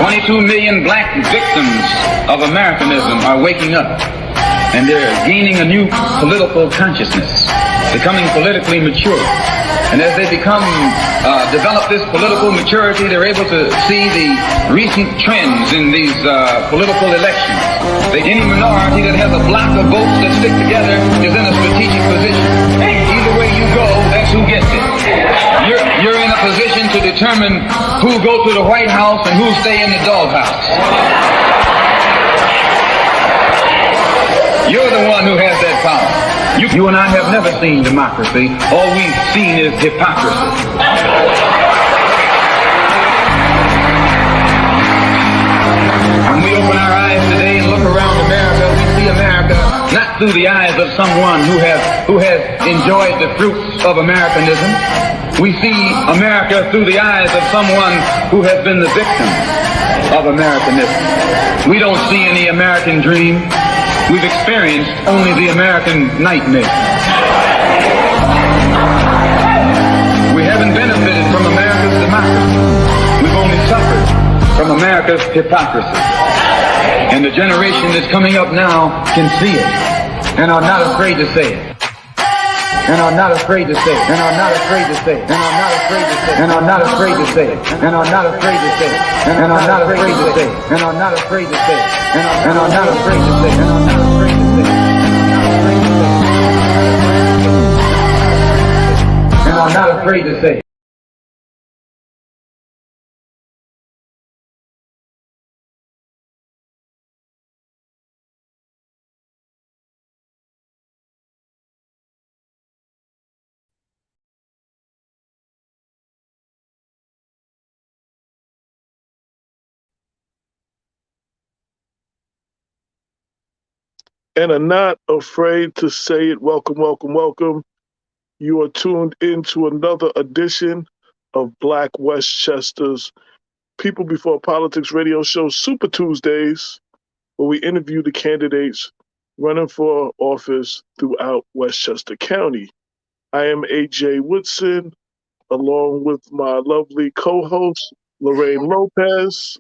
22 million black victims of Americanism are waking up, and they're gaining a new political consciousness, becoming politically mature. And as they develop this political maturity, they're able to see the recent trends in these political elections. Any minority that has a block of votes that stick together is in a strategic position. Either way you go, that's who gets it. You're in a position to determine who go to the White House and who stay in the doghouse. You're the one who has that power. You and I have never seen democracy. All we've seen is hypocrisy. When we open our eyes today and look around America, we see America not through the eyes of someone who has enjoyed the fruits of Americanism. We see America through the eyes of someone who has been the victim of Americanism. We don't see any American dream. We've experienced only the American nightmare. We haven't benefited from America's democracy. We've only suffered from America's hypocrisy. And the generation that's coming up now can see it and are not afraid to say it. And are not afraid to say it. And are not afraid to say it. And are not afraid to say it. And are not afraid to say it. And are not afraid to say it. And are not afraid to say it. And are not afraid to say it. And are not afraid to say it. And are not afraid to say it. And are not afraid to say it. And are not afraid to say it. Welcome, welcome, welcome. You are tuned into another edition of Black Westchester's People Before Politics radio show, Super Tuesdays, where we interview the candidates running for office throughout Westchester County. I am AJ Woodson, along with my lovely co-host, Lorraine Lopez.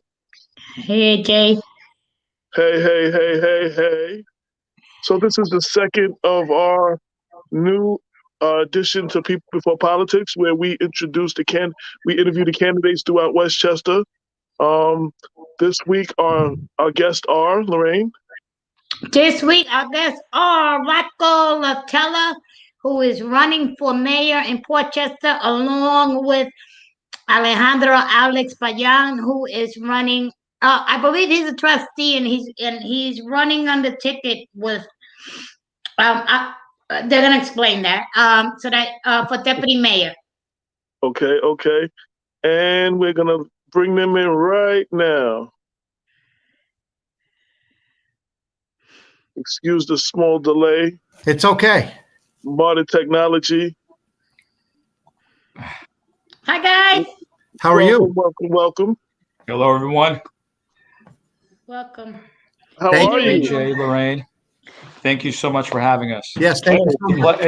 Hey, AJ. Hey. So this is the second of our new addition to People Before Politics, where we introduce we interview the candidates throughout Westchester. This week our guests are Lorraine. This week our guests are Rocco Latella, who is running for mayor in Portchester, along with Alex Paran, who is running. I believe he's a trustee, and he's running on the ticket with. They're gonna explain that. For deputy mayor. Okay, and we're gonna bring them in right now. Excuse the small delay. It's okay. Modern technology. Hi guys. How are you? Welcome. Hello, everyone. Welcome. How are you? AJ, Lorraine. Thank you so much for having us. Yes, thank you so much.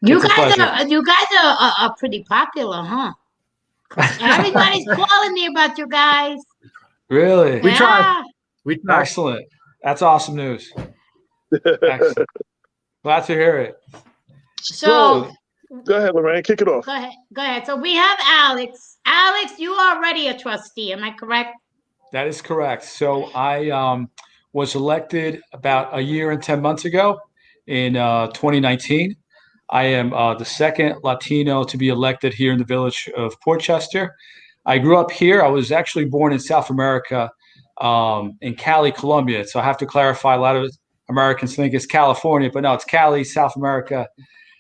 You guys are pretty popular, huh? Everybody's calling me about you guys. Really? We tried. Excellent. That's awesome news. Excellent. Glad to hear it. So go ahead, Lorraine. Kick it off. Go ahead. So we have Alex. Alex, you are already a trustee. Am I correct? That is correct. So I was elected about a year and 10 months ago in 2019. I am the second Latino to be elected here in the village of Portchester. I grew up here. I was actually born in South America, in Cali, Colombia. So I have to clarify, a lot of Americans think it's California, but no, it's Cali, South America.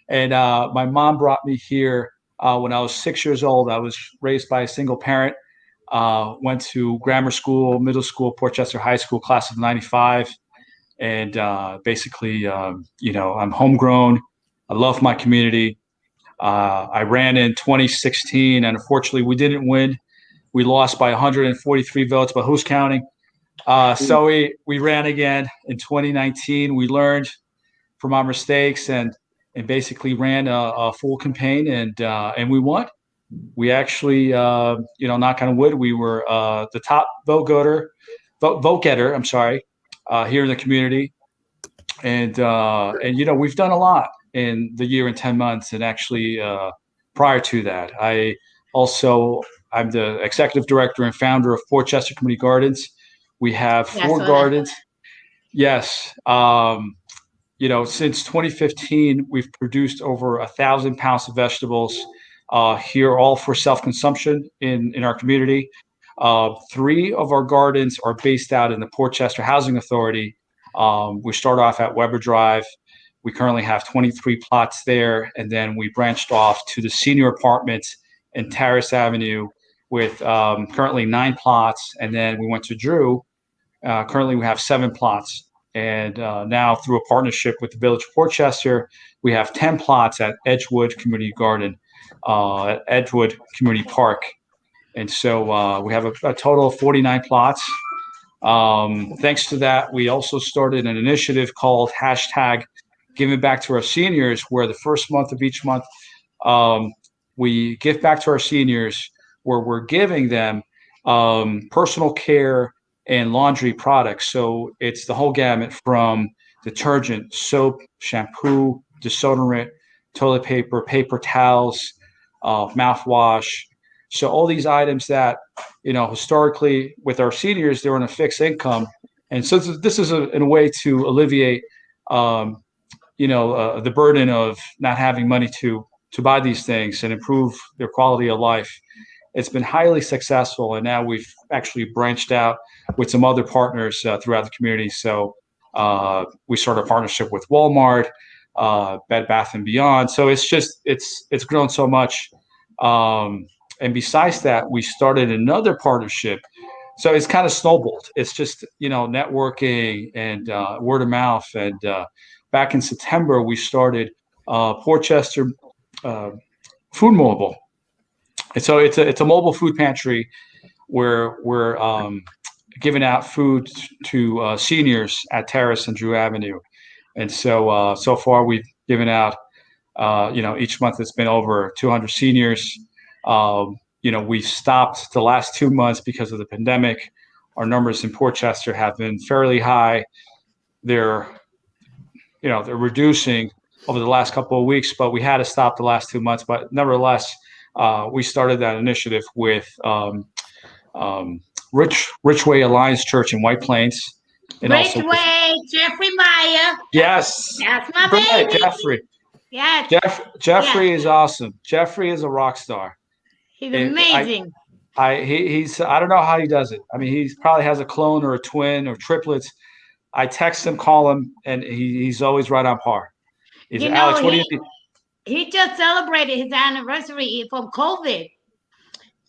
And my mom brought me here when I was 6 years old. I was raised by a single parent. Went to grammar school, middle school, Portchester High School, class of 95. And basically, I'm homegrown. I love my community. I ran in 2016, and unfortunately, we didn't win. We lost by 143 votes, but who's counting? So we ran again in 2019. We learned from our mistakes and basically ran a full campaign, and we won. We actually, knock on wood, we were the top vote getter. I'm sorry, here in the community, and we've done a lot in the year and 10 months, and actually prior to that, I'm the executive director and founder of Portchester Community Gardens. We have 4 gardens. Yes. Since 2015, we've produced over 1,000 pounds of vegetables here, all for self-consumption in our community. 3 of our gardens are based out in the Portchester Housing Authority. We start off at Weber Drive. We currently have 23 plots there, and then we branched off to the senior apartments in Terrace Avenue with currently 9 plots, and then we went to Drew. Currently, we have 7 plots. And now, through a partnership with the Village of Portchester, we have 10 plots at Edgewood Community Garden, at Edgewood Community Park. And so we have a total of 49 plots. Thanks to that, we also started an initiative called #Giving Back to Our Seniors, where the first month of each month, we give back to our seniors, where we're giving them personal care and laundry products. So it's the whole gamut from detergent, soap, shampoo, deodorant, toilet paper, paper towels, mouthwash. So all these items that, historically with our seniors, they're on a fixed income. And so this is in a way to alleviate, the burden of not having money to buy these things and improve their quality of life. It's been highly successful, and now we've actually branched out with some other partners throughout the community. So we started a partnership with Walmart, Bed Bath & Beyond. So it's grown so much. And besides that, we started another partnership. So it's kind of snowballed. It's just, networking and word of mouth. And back in September, we started Portchester Food Mobile. And so it's a mobile food pantry where we're giving out food to seniors at Terrace and Drew Avenue. And so far we've given out, each month it's been over 200 seniors. We've stopped the last 2 months because of the pandemic. Our numbers in Portchester have been fairly high. They're reducing over the last couple of weeks, but we had to stop the last 2 months. But nevertheless, we started that initiative with Richway Alliance Church in White Plains. And Richway, Jeffrey Meyer. Yes. That's my baby. Jeffrey. Yes. Jeffrey is awesome. Jeffrey is a rock star. He's amazing. He's I don't know how he does it. I mean, he probably has a clone or a twin or triplets. I text him, call him, and he's always right on par. He's Alex, what do you think? He just celebrated his anniversary from COVID.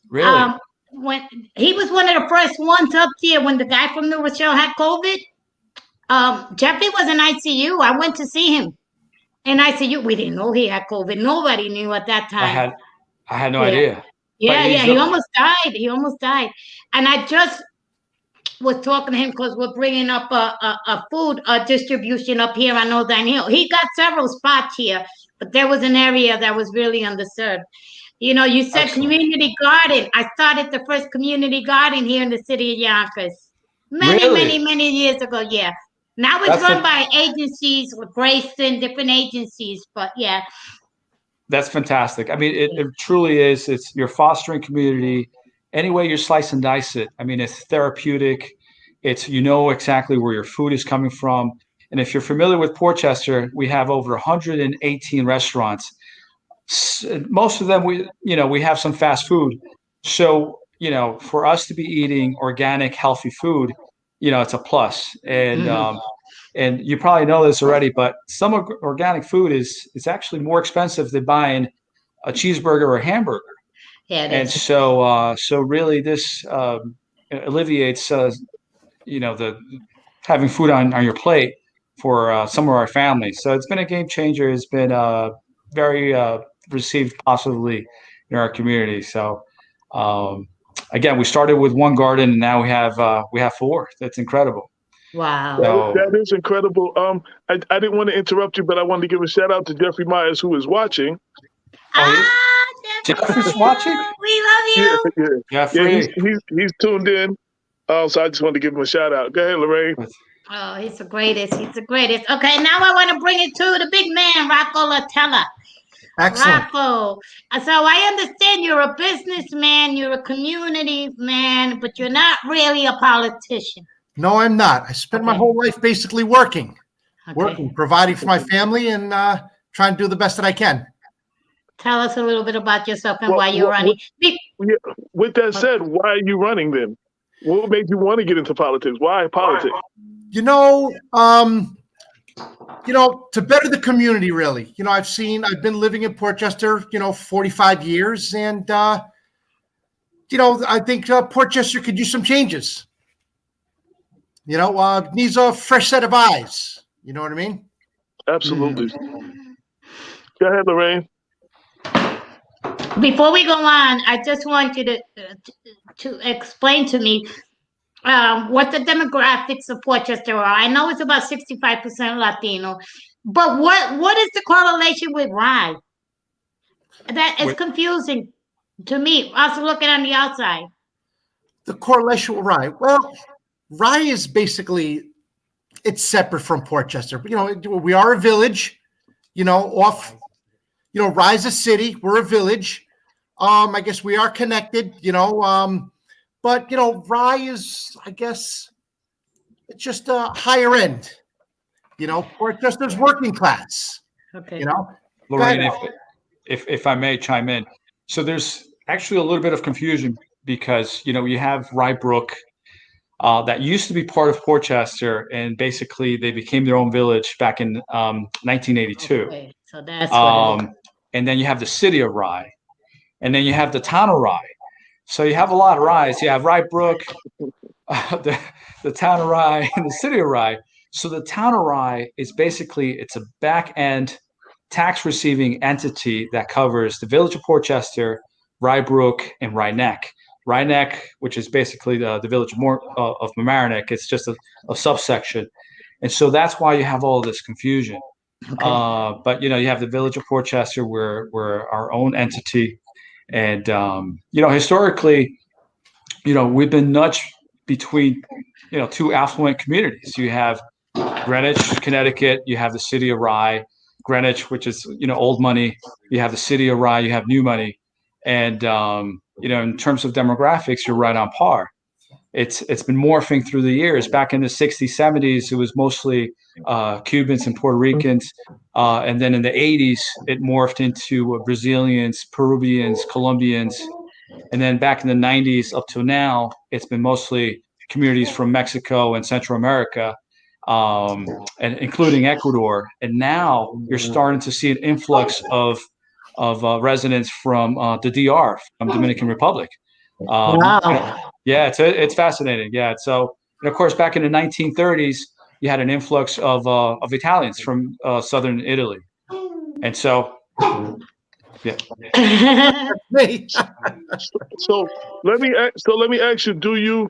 Really? When he was one of the first ones up here when the guy from New Rochelle had COVID. Jeffrey was in ICU. I went to see him in ICU. We didn't know he had COVID. Nobody knew at that time. I had no idea. Yeah. He almost died. And I just was talking to him because we're bringing up a food distribution up here on Old Dine Hill. He got several spots here, but there was an area that was really underserved. You said Excellent. Community garden. I started the first community garden here in the city of Yonkers. Many years ago, yeah. Now it's run by agencies with Grayson, different agencies, but yeah. That's fantastic. I mean, it truly is. You're fostering community. Any way you slice and dice it, I mean, it's therapeutic. It's, exactly where your food is coming from. And if you're familiar with Portchester, we have over 118 restaurants. Most of them, we have some fast food. So, for us to be eating organic, healthy food, it's a plus. And, and you probably know this already, but some organic food is actually more expensive than buying a cheeseburger or a hamburger. Yeah, and so really this alleviates the having food on your plate for some of our families. So it's been a game changer. It's been very received positively in our community. So again, we started with 1 garden, and now we have 4. That's incredible. Wow, that is incredible. I didn't want to interrupt you, but I wanted to give a shout out to Jeffrey Myers, who is watching. Jeffrey's watching. We love you. Yeah. Jeffrey. He's tuned in. So I just wanted to give him a shout out. Go ahead, Lorraine. Oh, he's the greatest. He's the greatest. Okay, now I want to bring it to the big man, Rocco Latella. Excellent. Rocco. So I understand you're a businessman, you're a community man, but you're not really a politician. No, I'm not. I spent my whole life basically working, providing for my family, and trying to do the best that I can. Tell us a little bit about yourself and why you're running. With that said, why are you running then? What made you want to get into politics? Why politics? To better the community, really. I've been living in Portchester, 45 years, and I think Portchester could use some changes. Needs a fresh set of eyes. You know what I mean? Absolutely. Go ahead, Lorraine. Before we go on, I just want you to explain to me what the demographics of Portchester are. I know it's about 65% Latino, but what is the correlation with rye? That is confusing to me. Also looking on the outside. The correlation with rye. Well, rye is basically, it's separate from Portchester. We are a village. Rye's a city. We're a village. I guess we are connected. But rye is, I guess, it's just a higher end. Portchester's working class. Okay. Lorraine, if I may chime in. So there's actually a little bit of confusion because you have Rye Brook that used to be part of Portchester, and basically they became their own village back in 1982. Okay. So that's what it is. And then you have the city of Rye, and then you have the town of Rye. So you have a lot of Ryes. You have Rye Brook, the town of Rye, and the city of Rye. So the town of Rye is basically, it's a back end tax receiving entity that covers the village of Portchester, Rye Brook, and Rye Neck. Rye Neck, which is basically the village of Mamaroneck, it's just a subsection. And so that's why you have all this confusion. Okay. But you have the village of Portchester, we're our own entity, and historically, we've been nudged between two affluent communities. You have Greenwich, Connecticut. You have the city of Rye, Greenwich, which is old money. You have the city of Rye. You have new money, and in terms of demographics, you're right on par. It's been morphing through the years. Back in the 60s, 70s, it was mostly Cubans and Puerto Ricans. And then in the 80s, it morphed into Brazilians, Peruvians, Colombians. And then back in the 90s up to now, it's been mostly communities from Mexico and Central America, and including Ecuador. And now you're starting to see an influx of residents from the DR, from Dominican Republic. Wow. Yeah, it's fascinating. Yeah, so and of course back in the 1930s, you had an influx of Italians from southern Italy, and so yeah. So let me ask you: do you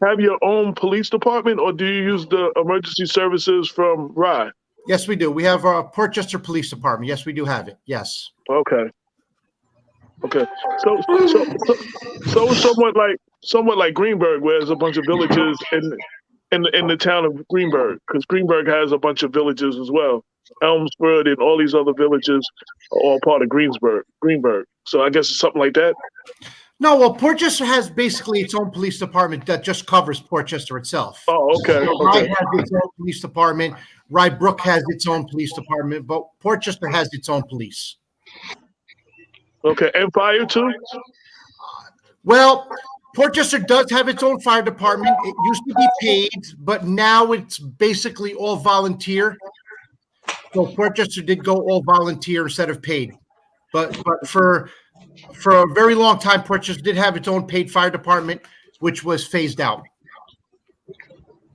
have your own police department, or do you use the emergency services from Rye? Yes, we do. We have our Portchester Police Department. Yes, we do have it. Yes. Okay. So somewhat like Greenburgh, where there's a bunch of villages in the town of Greenburgh, because Greenburgh has a bunch of villages as well. Elmsford and all these other villages are all part of Greenburgh. So I guess it's something like that. No, well, Portchester has basically its own police department that just covers Portchester itself. Oh, okay. Rye has its own police department. Rye Brook has its own police department, but Portchester has its own police. Okay, and fire too? Well, Portchester does have its own fire department. It used to be paid, but now it's basically all volunteer. So Portchester did go all volunteer instead of paid. But for a very long time, Portchester did have its own paid fire department, which was phased out.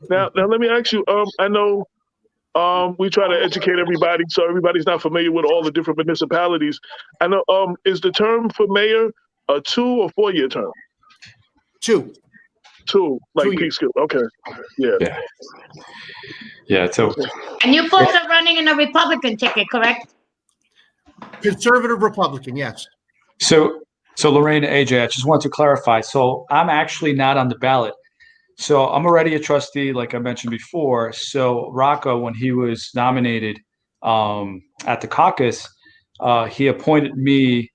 Now let me ask you. I know we try to educate everybody, so everybody's not familiar with all the different municipalities. I know. Is the term for mayor a 2 or 4 year term? 2. 2, like Peekskill. Okay. Yeah. Yeah. So. And you folks are running in a Republican ticket, correct? Conservative Republican, yes. So Lorraine, AJ, I just want to clarify. So I'm actually not on the ballot. So I'm already a trustee, like I mentioned before. So Rocco, when he was nominated at the caucus, he appointed me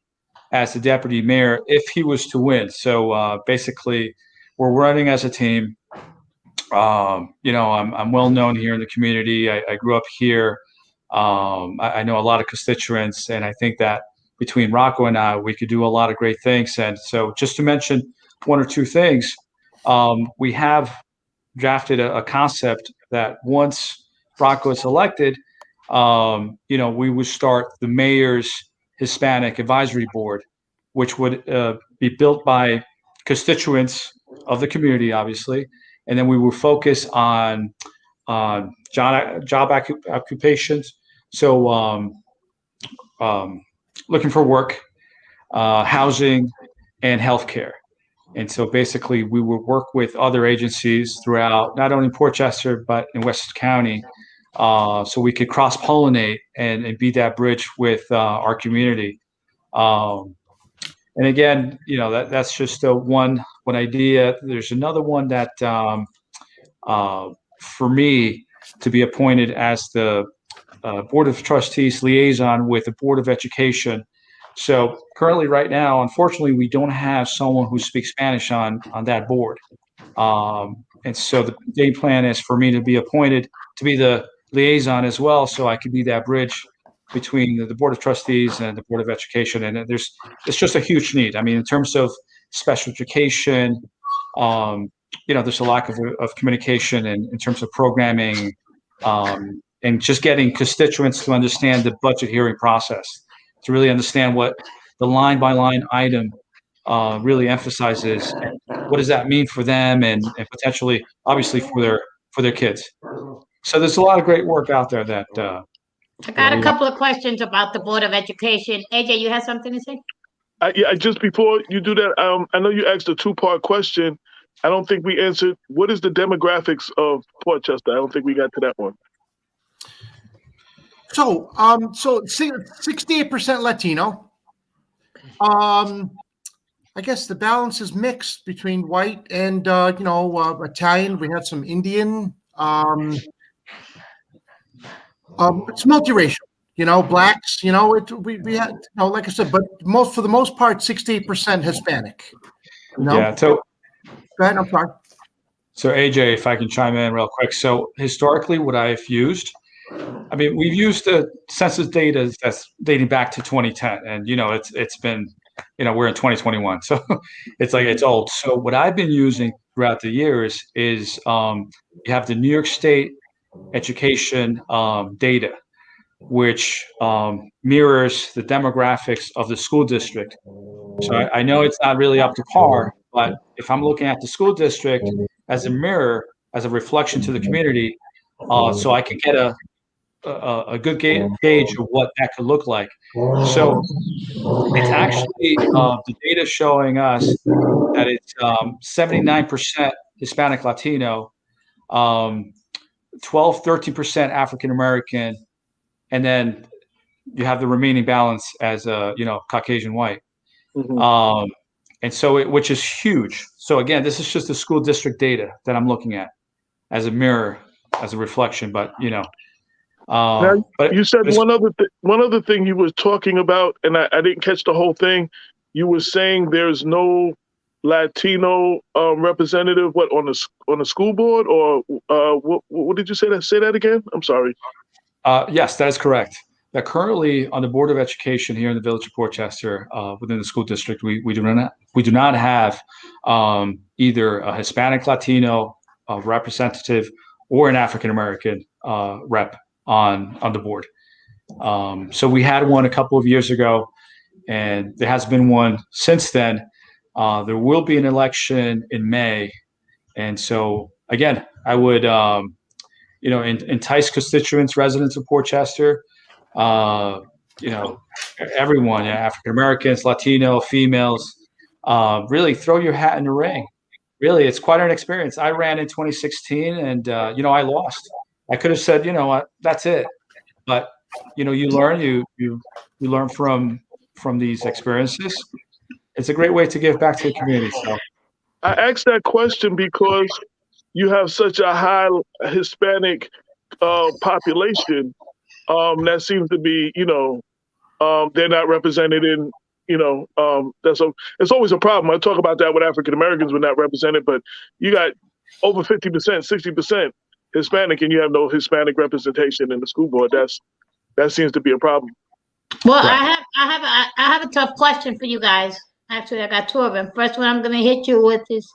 as the deputy mayor if he was to win. So basically, we're running as a team. I'm well known here in the community. I grew up here. I know a lot of constituents, and I think that between Rocco and I, we could do a lot of great things. And so, just to mention one or two things, we have drafted a concept that once Rocco is elected, we would start the mayor's Hispanic advisory board, which would be built by constituents of the community, obviously, and then we will focus on job occupations. So looking for work, housing, and healthcare. And so basically, we will work with other agencies throughout not only Portchester but in Westchester County, so we could cross pollinate and be that bridge with our community. And again, that's just one idea. There's another one that for me to be appointed as the Board of Trustees liaison with the Board of Education. So currently, right now, unfortunately, we don't have someone who speaks Spanish on that board. And so the game plan is for me to be appointed to be the liaison as well, so I could be that bridge between the Board of Trustees and the Board of Education. And it's just a huge need. I mean, in terms of special education, there's a lack of communication in terms of programming, and just getting constituents to understand the budget hearing process, to really understand what the line-by-line item really emphasizes. What does that mean for them, and potentially, obviously, for their kids. So there's a lot of great work out there that. I got a couple of questions about the Board of Education. AJ, you have something to say? Just before you do that, I know you asked a two-part question. I don't think we answered. What is the demographics of Portchester? I don't think we got to that one. So 68% Latino. I guess the balance is mixed between white and Italian. We have some Indian. It's multiracial. Blacks. We had like I said, but for the most part, 68% Hispanic. Yeah. So go ahead. I'm sorry. So AJ, if I can chime in real quick. So historically, what I've used. I mean, we've used the census data that's dating back to 2010, and it's been, we're in 2021, so it's old. So what I've been using throughout the years is you have the New York State education data, which mirrors the demographics of the school district. So I know it's not really up to par, but if I'm looking at the school district as a mirror, as a reflection to the community, so I can get a good gauge of what that could look like. So it's actually the data showing us that it's 79% Hispanic Latino, 13% African American, and then you have the remaining balance as Caucasian white. Mm-hmm. And so which is huge. So again, this is just the school district data that I'm looking at as a mirror, as a reflection, but now, you said one other thing you were talking about, and I didn't catch the whole thing. You were saying there's no Latino representative on the school board, or what did you say? Say that again. I'm sorry. Yes, that is correct. That currently on the Board of Education here in the Village of Portchester, within the school district, we do not have either a Hispanic Latino representative or an African American rep on the board. So we had one a couple of years ago, and there has been one since then. There will be an election in May, and so again, I would entice constituents, residents of Portchester, everyone, African Americans, Latino, females, really throw your hat in the ring. Really, it's quite an experience. I ran in 2016, and I lost. I could have said, that's it. But you learn, you learn from from these experiences. It's a great way to give back to the community. So I asked that question because you have such a high Hispanic population that seems to be, they're not represented in, it's always a problem. I talk about that with African Americans, we're not represented, but you got over 50%, 60% Hispanic, and you have no Hispanic representation in the school board. That seems to be a problem. Well, Right. I have a tough question for you guys. Actually, I got two of them. First one I'm going to hit you with is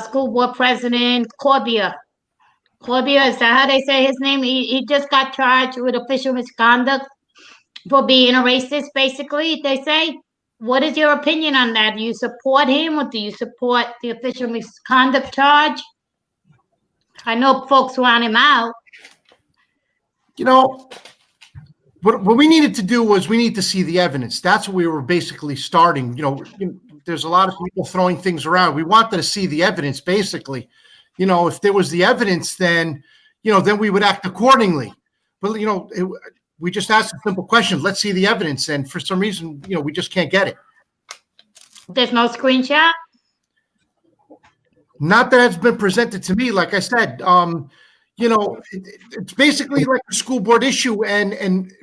school board president Corbia. Corbia, is that how they say his name? He just got charged with official misconduct for being a racist, basically, they say. What is your opinion on that? Do you support him, or do you support the official misconduct charge? I know folks want him out. What we needed to do was we need to see the evidence. That's what we were basically starting. There's a lot of people throwing things around. We wanted to see the evidence, basically. If there was the evidence, then we would act accordingly. But we just asked a simple question. Let's see the evidence, and for some reason, we just can't get it. There's no screenshot? Not that it's been presented to me. Like I said, it's basically like a school board issue, and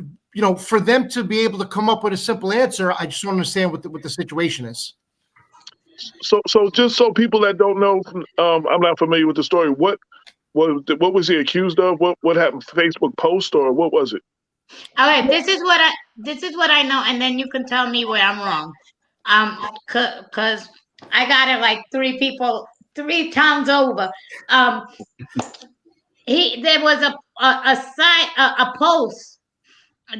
for them to be able to come up with a simple answer, I just don't understand what the situation is. So just so people that don't know, I'm not familiar with the story. What was he accused of? What happened? Facebook post, or what was it? All right, this is what I know, and then you can tell me where I'm wrong. Cause I got it like three times over. There was a post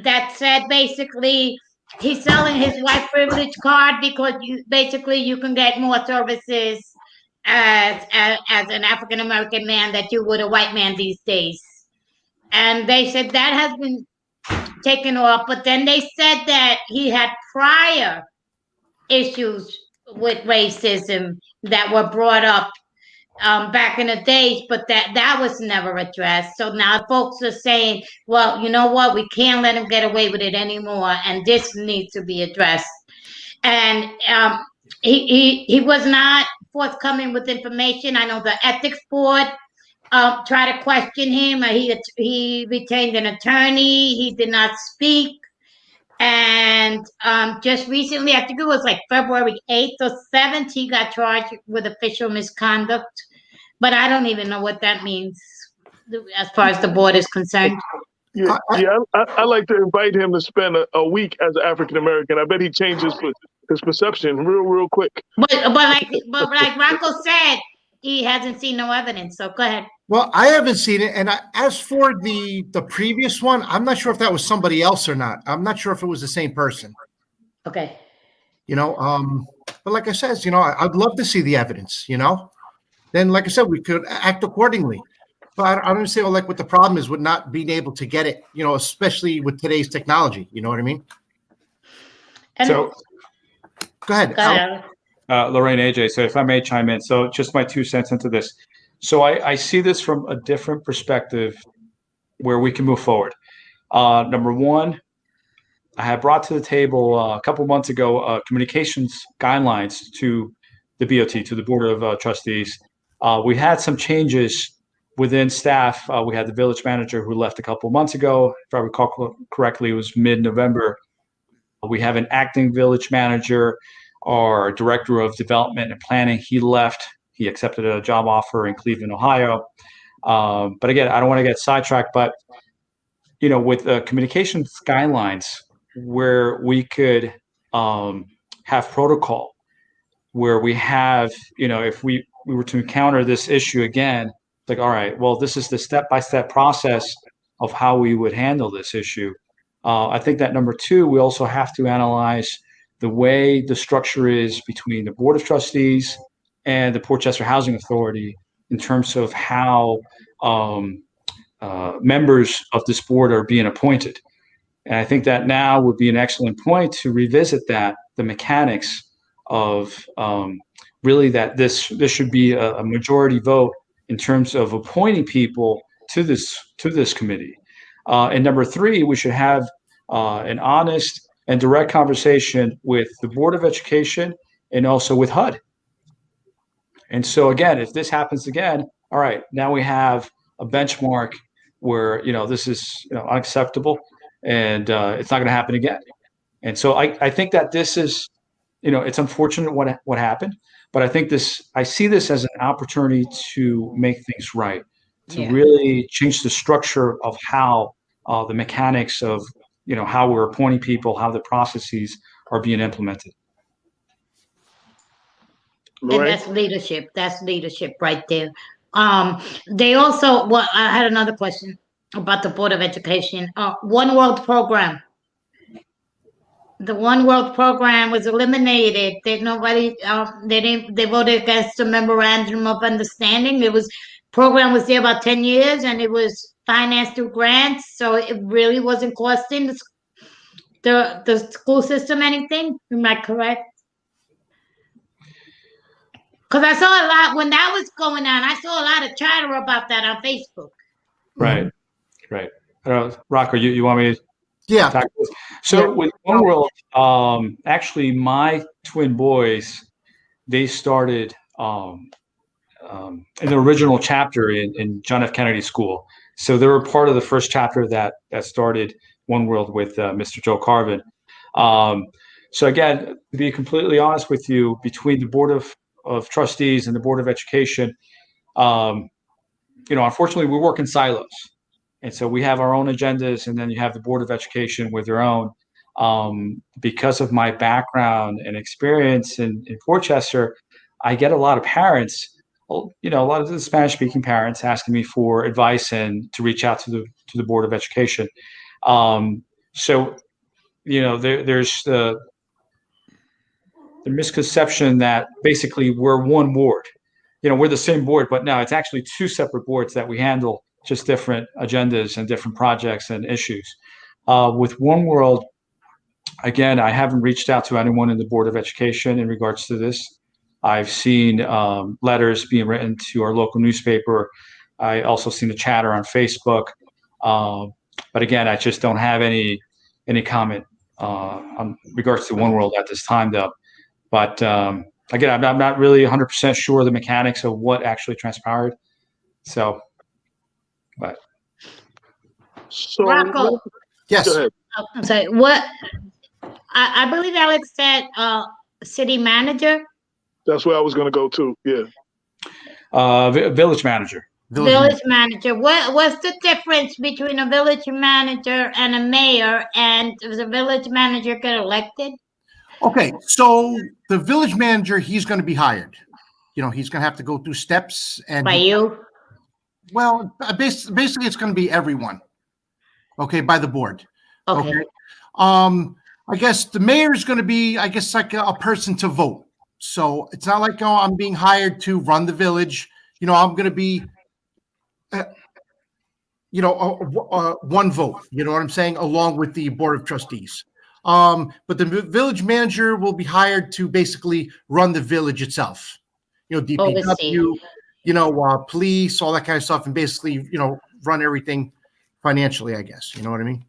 that said basically he's selling his white privilege card because you can get more services as an African American man that you would a white man these days. And they said that has been taken off, but then they said that he had prior issues with racism that were brought up back in the days, but that was never addressed. So now folks are saying, well, you know what, we can't let him get away with it anymore, and this needs to be addressed. And he was not forthcoming with information. I know the ethics board tried to question him. He retained an attorney. He did not speak. And just recently, I think it was like February 8th or 7th, he got charged with official misconduct. But I don't even know what that means as far as the board is concerned. Yeah, I like to invite him to spend a week as an African American. I bet he changes his perception real quick. But like Rocco said, he hasn't seen no evidence. So go ahead. Well, I haven't seen it, and as for the previous one, I'm not sure if that was somebody else or not. I'm not sure if it was the same person. Okay. But like I said, I'd love to see the evidence. Then, like I said, we could act accordingly. But I don't understand what the problem is with not being able to get it. especially with today's technology. You know what I mean? And so go ahead. Lorraine, AJ, so if I may chime in. So just my 2 cents into this. So I see this from a different perspective where we can move forward. Number one, I had brought to the table a couple months ago communications guidelines to the BOT, to the Board of Trustees. We had some changes within staff. We had the village manager who left a couple months ago. If I recall correctly, it was mid-November. We have an acting village manager. Our director of development and planning, he left. He accepted a job offer in Cleveland, Ohio. But again, I don't want to get sidetracked, but with communications guidelines where we could have protocol where we have, if we were to encounter this issue again, it's like, all right, well, this is the step-by-step process of how we would handle this issue. I think that number two, we also have to analyze the way the structure is between the Board of Trustees and the Portchester Housing Authority in terms of how members of this board are being appointed. And I think that now would be an excellent point to revisit the mechanics of really that this should be a majority vote in terms of appointing people to this committee. And number three, we should have an honest and direct conversation with the Board of Education and also with HUD. And so again, if this happens again, all right, now we have a benchmark where, this is, unacceptable, and it's not going to happen again. And so I think that this is, it's unfortunate what happened, but I see this as an opportunity to make things right, to really change the structure of how the mechanics of, how we're appointing people, how the processes are being implemented. And that's leadership. That's leadership right there. They also, I had another question about the Board of Education. One World program. The One World program was eliminated. They voted against the memorandum of understanding. Program was there about 10 years, and it was financed through grants, so it really wasn't costing the school system anything. Am I correct? Because I saw a lot when that was going on. I saw a lot of chatter about that on Facebook. Right. Rocco, you want me to? Yeah. Tackle this? So with One World, actually, my twin boys, they started in the original chapter in John F. Kennedy School. So they were part of the first chapter that started One World with Mr. Joe Carvin. So again, to be completely honest with you, between the Board of Trustees and the Board of Education, unfortunately, we work in silos. And so we have our own agendas, and then you have the Board of Education with their own. Because of my background and experience in Westchester, I get a lot of parents, a lot of the Spanish-speaking parents asking me for advice and to reach out to the Board of Education. So, there's the misconception that basically we're one board. We're the same board, but no, it's actually two separate boards that we handle just different agendas and different projects and issues. With One World, again, I haven't reached out to anyone in the Board of Education in regards to this. I've seen letters being written to our local newspaper. I also seen the chatter on Facebook. But again, I just don't have any comment on regards to One World at this time, though. But again, I'm not really 100% sure of the mechanics of what actually transpired. So, but. So, Rocco. Yes. Go ahead. I'm sorry. What? I believe Alex said city manager. That's where I was going to go to. Yeah. Village manager. Village manager. What's the difference between a village manager and a mayor? And does the village manager get elected? Okay, so the village manager, he's going to be hired. He's going to have to go through steps. And By you? Well, basically, it's going to be everyone. Okay, by the board. Okay. I guess the mayor is going to be, like a person to vote. So it's not like I'm being hired to run the village. I'm going to be, one vote. You know what I'm saying? Along with the Board of Trustees. But the village manager will be hired to basically run the village itself. DPW, police, all that kind of stuff, and basically, run everything financially, I guess. You know what I mean?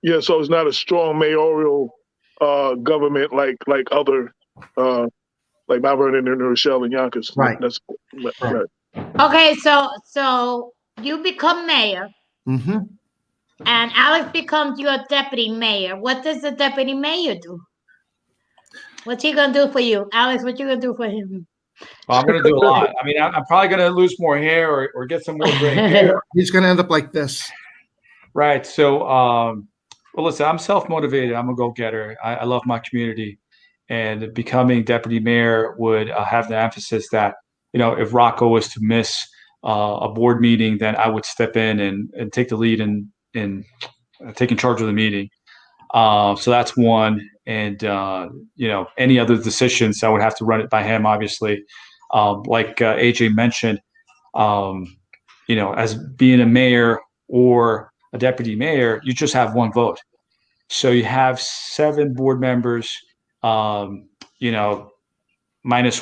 Yeah, so it's not a strong mayoral government like other like Mount Vernon and Rochelle and Yonkers. Right. That's right. Okay, so you become mayor. Mm-hmm. And Alex becomes your deputy mayor. What does the deputy mayor do? What's he gonna do for you, Alex? What you gonna do for him? Well, I'm going to do a lot. I mean, I'm probably going to lose more hair or get some more gray hair. He's going to end up like this. Right. So, well, listen, I'm self-motivated. I'm a go-getter. I love my community. And becoming deputy mayor would have the emphasis that, if Rocco was to miss a board meeting, then I would step in and take the lead in taking charge of the meeting. So that's one. And, any other decisions, I would have to run it by him, obviously. Like AJ mentioned, as being a mayor or a deputy mayor, you just have one vote. So you have 7 board members, minus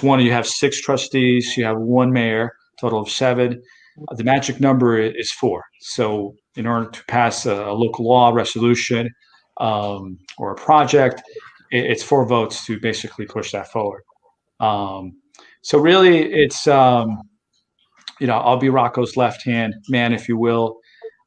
1, you have 6 trustees, you have 1 mayor, total of 7. The magic number is 4. So in order to pass a local law resolution, or a project, it's 4 votes to basically push that forward. So really, it's I'll be Rocco's left-hand man, if you will.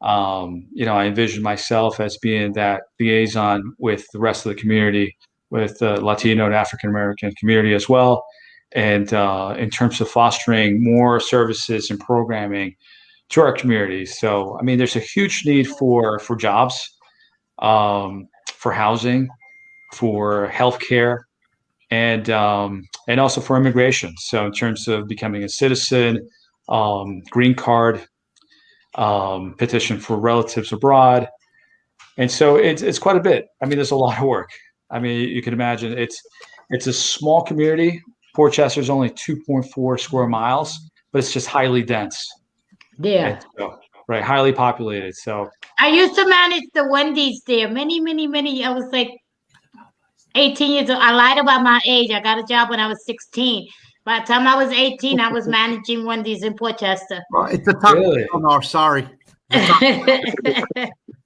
I envision myself as being that liaison with the rest of the community, with the Latino and African American community as well, and in terms of fostering more services and programming to our community. So, I mean, there's a huge need for jobs, for housing, for healthcare, and also for immigration. So, in terms of becoming a citizen, green card, petition for relatives abroad, and so it's quite a bit. I mean, there's a lot of work. I mean, you can imagine it's a small community. Port Chester is only 2.4 square miles, but it's just highly dense. Yeah. So, right, highly populated. So I used to manage the Wendy's there many. I was like 18 years old. I lied about my age. I got a job when I was 16. By the time I was 18, I was managing Wendy's in Port Chester. Well, it's a tough. Really? Oh, no, sorry.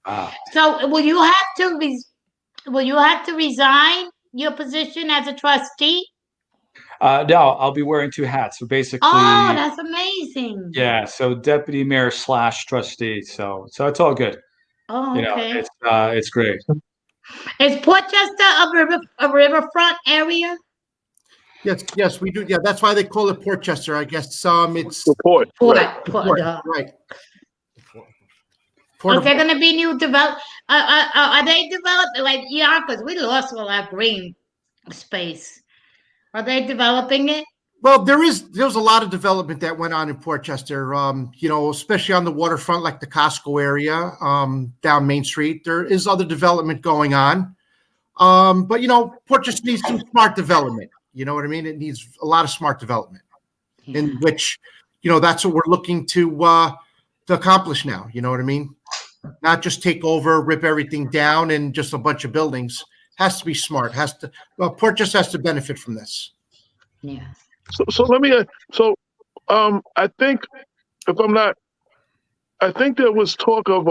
wow. So will you have to resign your position as a trustee? No, I'll be wearing 2 hats. So basically, Oh, that's amazing. yeah. So deputy mayor / trustee. So it's all good. Oh, okay. It's great. Is Port Chester a riverfront area? Yes, we do. Yeah, that's why they call it Port Chester. I guess it's Report. Port. right. Is there going to be new develop? Are they developing like Yonkers? We lost all our green space. Are they developing it? Well, there was a lot of development that went on in Port Chester. Especially on the waterfront, like the Costco area, down Main Street. There is other development going on, but Port Chester needs some smart development. You know what I mean? It needs a lot of smart development, in which that's what we're looking to accomplish now. You know what I mean? Not just take over, rip everything down, and just a bunch of buildings. Has to be smart. Port Chester has to benefit from this. Yeah. So let me. I think if I'm not, I think there was talk of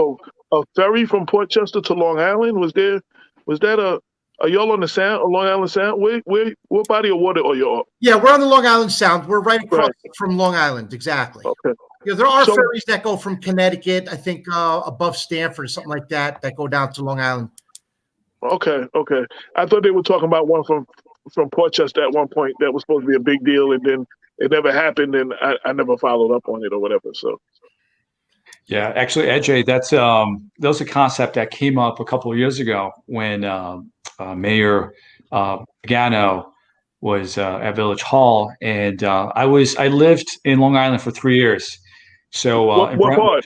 a ferry from Port Chester to Long Island. Was that are y'all on the Sound, Long Island Sound? What body of water are y'all? Yeah, we're on the Long Island Sound. We're right across from Long Island, exactly. Okay. Yeah, there are ferries that go from Connecticut, I think above Stamford or something like that go down to Long Island. Okay. I thought they were talking about one from Port Chester at one point that was supposed to be a big deal, and then it never happened, and I never followed up on it or whatever. So. Yeah, actually, AJ, that was a concept that came up a couple of years ago when Mayor Pagano was at Village Hall, and I lived in Long Island for 3 years. So what part?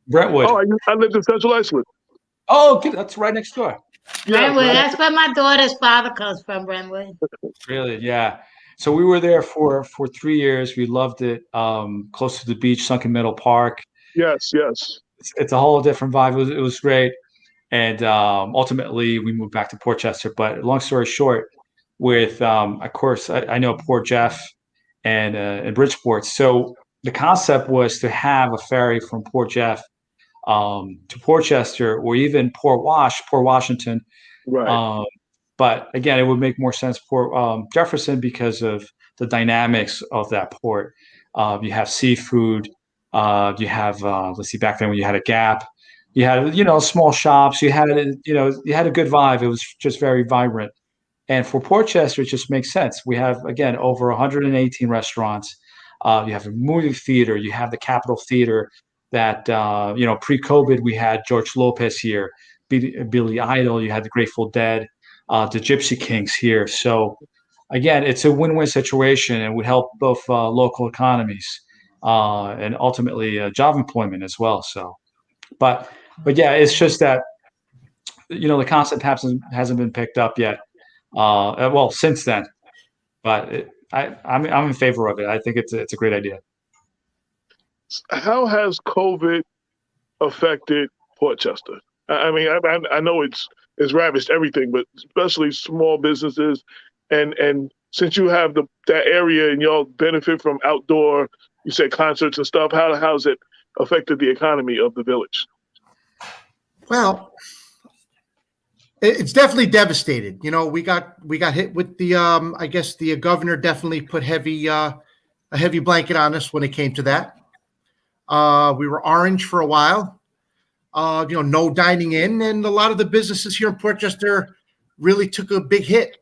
Brentwood. Oh, I lived in Central Iceland. Oh, that's right next door. Brentwood. Yeah, that's where my daughter's father comes from. Brentwood. Really? Yeah. So we were there for 3 years. We loved it. Close to the beach, Sunken Meadow Park. Yes. It's a whole different vibe. It was great. And ultimately, we moved back to Port Chester. But long story short, with of course, I know Port Jeff and Bridgeport. So the concept was to have a ferry from Port Jeff to Port Chester, or even Port Washington. Right. But again, it would make more sense Port Jefferson because of the dynamics of that port. You have seafood. You have let's see, back then when you had a Gap, you had small shops. You had you had a good vibe. It was just very vibrant. And for Port Chester, it just makes sense. We have again over 118 restaurants. You have a movie theater. You have the Capitol Theater. That pre-COVID we had George Lopez here, Billy Idol. You had the Grateful Dead, the Gypsy Kings here. So again, it's a win-win situation and would help both local economies and ultimately job employment as well. So, but yeah, it's just that the concept hasn't been picked up yet. Well, since then, but I'm in favor of it. I think it's a great idea. How has COVID affected Port Chester? I mean, I know it's ravaged everything, but especially small businesses, and since you have that area and y'all benefit from outdoor, you said concerts and stuff. How's it affected the economy of the village? Well, It's definitely devastated. You know, we got hit with the I guess the governor definitely put a heavy blanket on us when it came to that. We were orange for a while. You know, no dining in, and a lot of the businesses here in Portchester really took a big hit,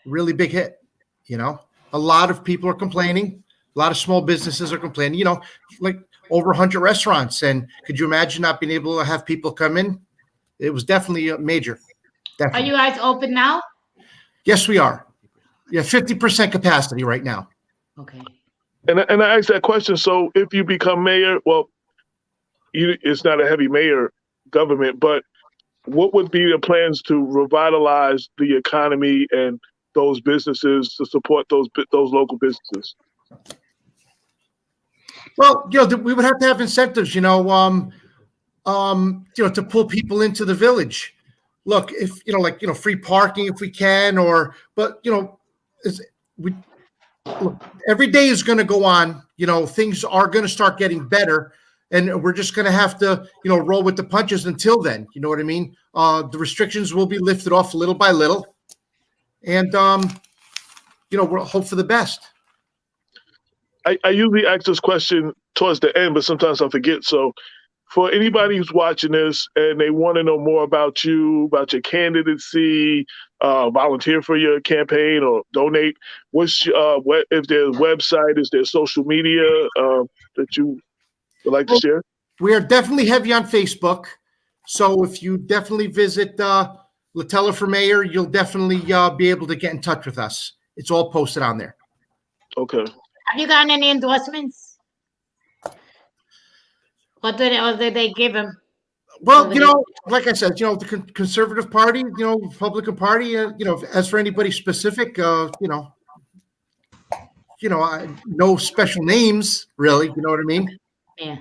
really big hit. You know, a lot of people are complaining. A lot of small businesses are complaining. You know, like over 100 restaurants, and could you imagine not being able to have people come in? It was definitely a major. Are Definitely. you guys open now? Yes, we are. Yeah, 50% capacity right now. Okay. And I asked that question. So if you become mayor, well, it's not a heavy mayor government, but what would be the plans to revitalize the economy and those businesses to support those local businesses? Well, you know, we would have to have incentives, you know, to pull people into the village. Look, if you know, like, you know, free parking if we can, but you know, look, every day is going to go on. You know, things are going to start getting better, and we're just going to have to, you know, roll with the punches until then. You know what I mean? The restrictions will be lifted off little by little, and you know, we'll hope for the best. I usually ask this question towards the end, but sometimes I forget. So for anybody who's watching this and they want to know more about you, about your candidacy, volunteer for your campaign or donate, if there's a website, is there social media that you would like to share? We are definitely heavy on Facebook. So if you definitely visit Latella for Mayor, you'll definitely be able to get in touch with us. It's all posted on there. Okay. Have you gotten any endorsements? Or did they give him? Well, you know, like I said, you know, the Conservative Party, you know, Republican Party, you know, as for anybody specific, you know, no special names, really. You know what I mean? Yeah.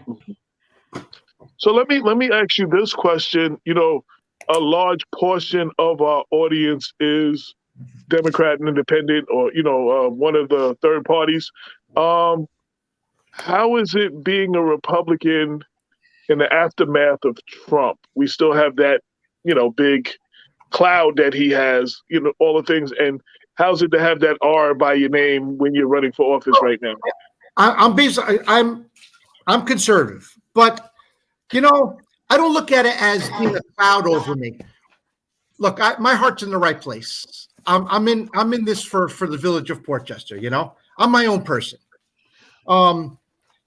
So let me ask you this question. You know, a large portion of our audience is Democrat and Independent, or you know, one of the third parties. How is it being a Republican in the aftermath of Trump? We still have that, you know, big cloud that he has, you know, all the things. And how's it to have that R by your name when you're running for office right now? I'm conservative, but you know, I don't look at it as being a cloud over me. Look, my heart's in the right place. I'm in this for the village of Portchester. You know, I'm my own person.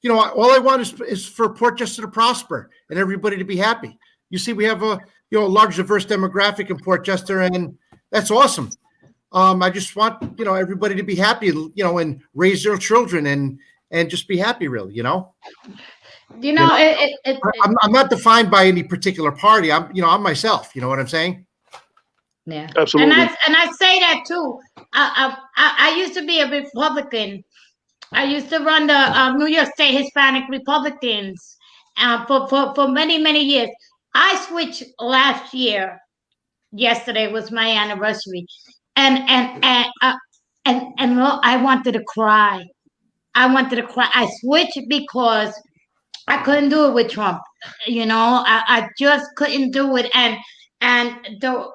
You know, all I want is for Portchester to prosper and everybody to be happy. You see, we have a large, diverse demographic in Portchester, and that's awesome. I just want, you know, everybody to be happy, you know, and raise their children and just be happy, really, you know. You know, I'm not defined by any particular party. I'm myself. You know what I'm saying? Yeah, absolutely. And I say that too. I used to be a Republican. I used to run the New York State Hispanic Republicans for many years. I switched last year. Yesterday was my anniversary, and I wanted to cry. I switched because I couldn't do it with Trump. You know, I just couldn't do it, and the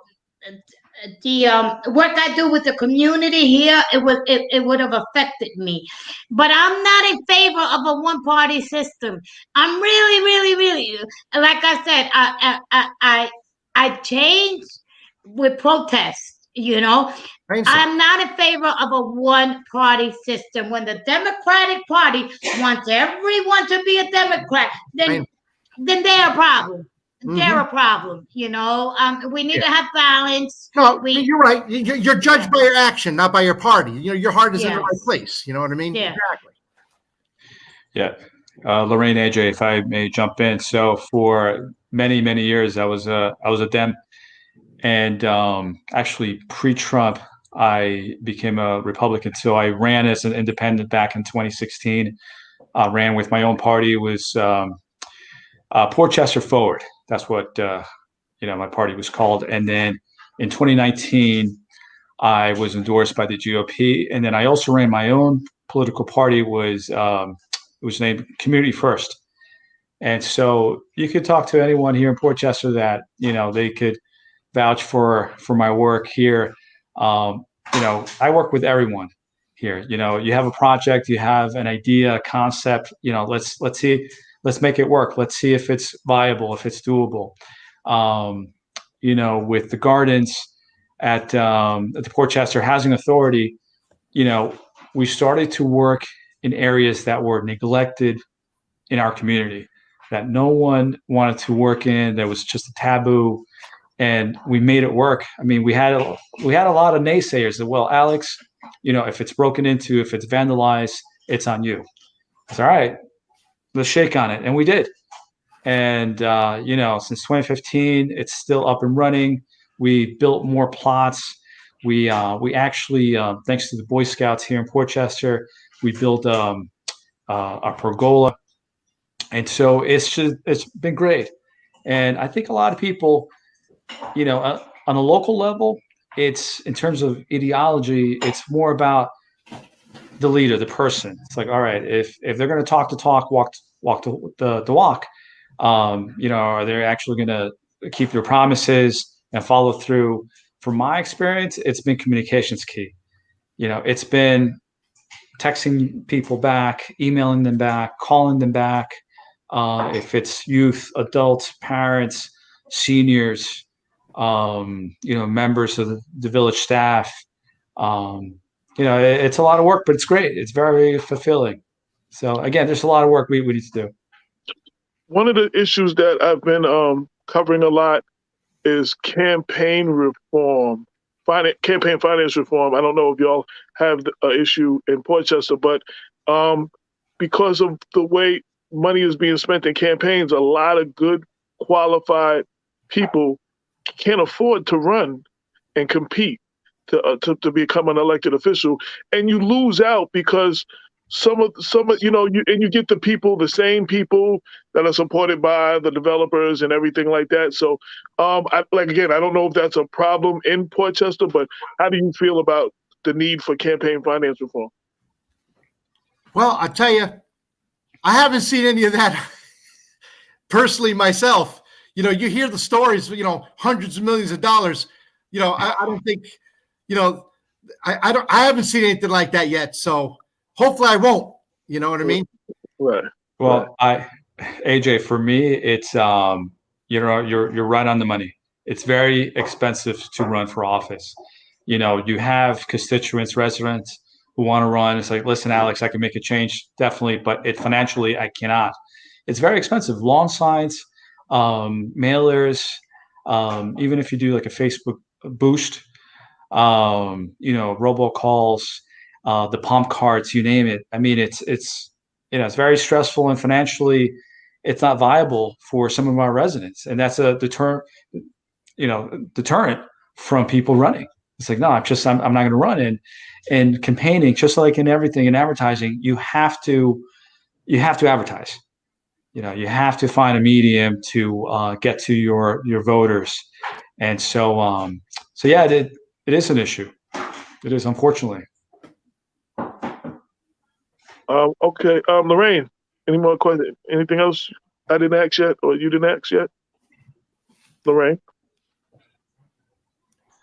work I do with the community here, it would have affected me. But I'm not in favor of a one party system. I'm really, like I said, I changed with protest. You know, I'm not in favor of a one party system. When the Democratic Party wants everyone to be a Democrat, then they're a problem. They're a problem, you know. We need to have balance. No, you're right. You're judged by your action, not by your party. You know, your heart is in the right place. You know what I mean? Yeah. Exactly. Yeah. Lorraine, AJ, if I may jump in. So for many years, I was a Dem, and actually pre-Trump, I became a Republican. So I ran as an independent back in 2016. Ran with my own party. It was Portchester Forward. That's what my party was called. And then in 2019, I was endorsed by the GOP, and then I also ran my own political party. It was named Community First. And so you could talk to anyone here in Portchester that, you know, they could vouch for my work here. I work with everyone here. You have a project, you have an idea, a concept. Let's see, let's make it work. Let's see if it's viable, if it's doable. With the gardens at the Portchester Housing Authority, we started to work in areas that were neglected in our community, that no one wanted to work in. There was just a taboo, and we made it work. I mean, we had a lot of naysayers that, well, Alex, if it's broken into, if it's vandalized, it's on you. It's all right. Let's shake on it, and we did. And since 2015, it's still up and running. We built more plots. We actually, thanks to the Boy Scouts here in Portchester, we built a pergola. And so it's been great. And I think a lot of people, on a local level, it's in terms of ideology, it's more about the leader, the person. It's like, all right, if they're going to talk the talk, walk the walk, are they actually going to keep their promises and follow through? From my experience, it's been communications key. It's been texting people back, emailing them back, calling them back. If it's youth, adults, parents, seniors, members of the village staff, it's a lot of work, but it's great. It's very fulfilling. So again, there's a lot of work we need to do. One of the issues that I've been covering a lot is campaign reform, campaign finance reform. I don't know if y'all have an issue in Portchester, but because of the way money is being spent in campaigns, a lot of good, qualified people can't afford to run and compete to become an elected official, and you lose out because some of you get the same people that are supported by the developers and everything like that. So, I don't know if that's a problem in Portchester, but how do you feel about the need for campaign finance reform? Well, I tell you, I haven't seen any of that personally myself. You hear the stories, hundreds of millions of dollars. I don't think, I haven't seen anything like that yet. So hopefully I won't, you know what I mean? Right. Well, AJ, for me, it's, you're right on the money. It's very expensive to run for office. You have constituents, residents who want to run. It's like, listen, Alex, I can make a change, definitely, but financially, I cannot. It's very expensive. Lawn signs, mailers, even if you do like a Facebook boost, robocalls, the pump carts, you name it. I mean, it's very stressful, and financially, it's not viable for some of our residents, and that's a deterrent from people running. It's like, no, I'm not going to run. And campaigning, just like in everything in advertising, you have to advertise. You have to find a medium to get to your voters, and so yeah, it is an issue. It is, unfortunately. Okay, Lorraine, any more questions? Anything else I didn't ask yet, or you didn't ask yet? Lorraine?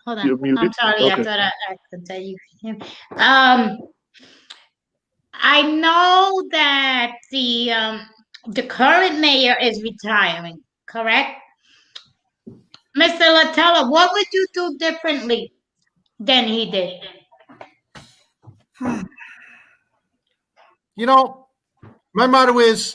Hold on. You're muted. I'm sorry. Okay. I thought I could tell you. I know that the current mayor is retiring, correct? Mr. Latella, what would you do differently than he did? My motto is,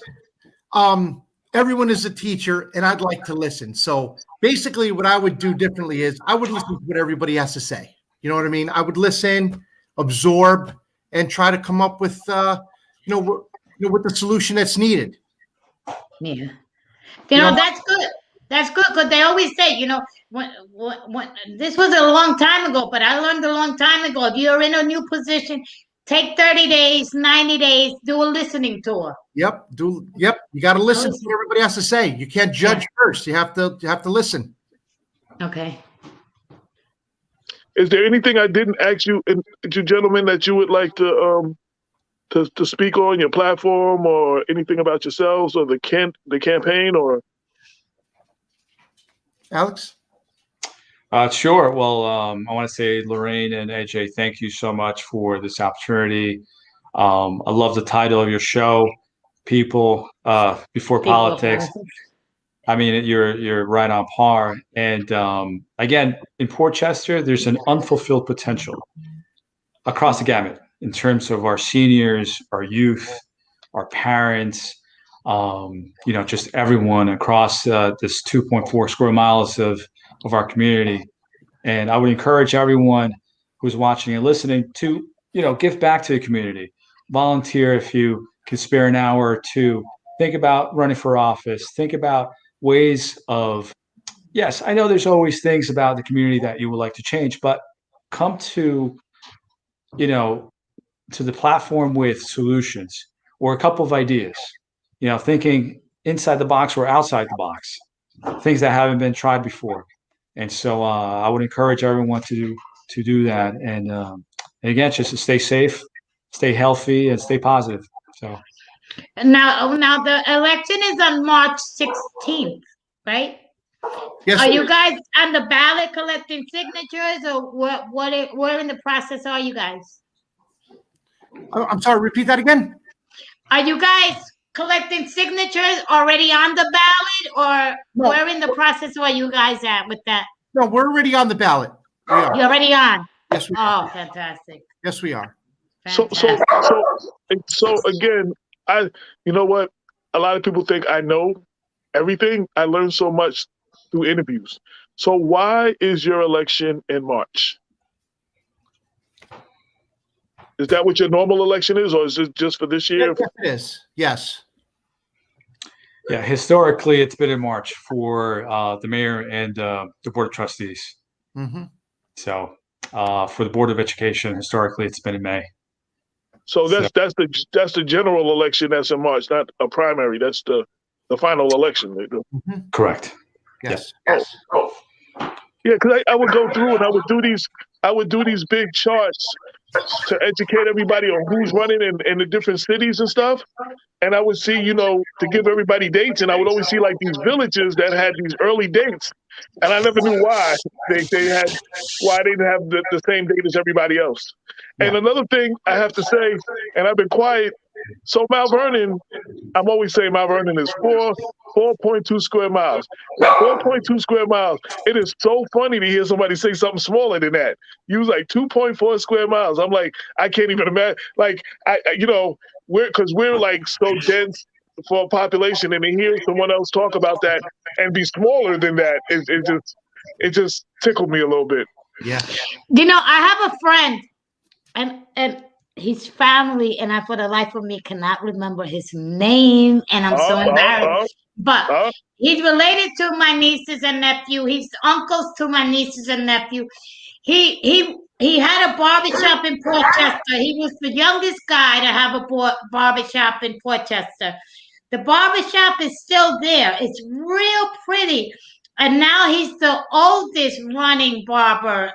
everyone is a teacher, and I'd like to listen. So basically what I would do differently is I would listen to what everybody has to say. You know what I mean? I would listen, absorb, and try to come up with, with the solution that's needed. Yeah. That's good. That's good, because they always say, when this was a long time ago, but I learned a long time ago, if you're in a new position, take 30 days, 90 days, do a listening tour. Yep. You got to listen to what everybody has to say. You can't judge first. You have to listen. Okay. Is there anything I didn't ask you, gentlemen, that you would like to speak on your platform, or anything about yourselves or the campaign, or? Alex? Sure. Well, I want to say, Lorraine and AJ, thank you so much for this opportunity. I love the title of your show, People Before Politics. I mean, you're right on par. And again, in Portchester, there's an unfulfilled potential across the gamut in terms of our seniors, our youth, our parents, just everyone across this 2.4 square miles of our community. And I would encourage everyone who's watching and listening to, give back to the community. Volunteer if you can spare an hour or two. Think about running for office. Think about ways of, yes, I know there's always things about the community that you would like to change, but come to the platform with solutions or a couple of ideas, thinking inside the box or outside the box, things that haven't been tried before. And so I would encourage everyone to do that. And again, just to stay safe, stay healthy, and stay positive. So now the election is on March 16th, right? Yes. Are you guys on the ballot collecting signatures, or where in the process are you guys? I'm sorry, repeat that again. Are you guys collecting signatures already on the ballot, or No. where in the process are you guys at with that? No, we're already on the ballot. We are. You're already on? Yes, we are. Oh, fantastic. Yes, we are. So again, you know what? A lot of people think I know everything. I learned so much through interviews. So why is your election in March? Is that what your normal election is, or is it just for this year? Yes, it is. Yes. Yeah, historically, it's been in March for the mayor and the board of trustees. Mm-hmm. So for the board of education, historically, it's been in May. So that's the general election that's in March, not a primary. That's the final election. Mm-hmm. Correct. Yes. Yes. Yeah, because I would go through and I would do these big charts to educate everybody on who's running in the different cities and stuff. And I would see, to give everybody dates, and I would always see like these villages that had these early dates, and I never knew why they didn't have the same date as everybody else. Yeah. And another thing I have to say, and I've been quiet. So Mount Vernon, I'm always saying Mount Vernon is 4.2 square miles. 4.2 square miles. It is so funny to hear somebody say something smaller than that. Use like 2.4 square miles. I'm like, I can't even imagine. Like, we're like so dense for a population, and to hear someone else talk about that and be smaller than that, it just tickled me a little bit. Yeah. I have a friend, and his family, and I, for the life of me, cannot remember his name, and I'm so embarrassed. But he's related to my nieces and nephew. He's uncles to my nieces and nephew. He had a barbershop in Portchester. He was the youngest guy to have a barbershop in Portchester. The barbershop is still there. It's real pretty. And now he's the oldest running barber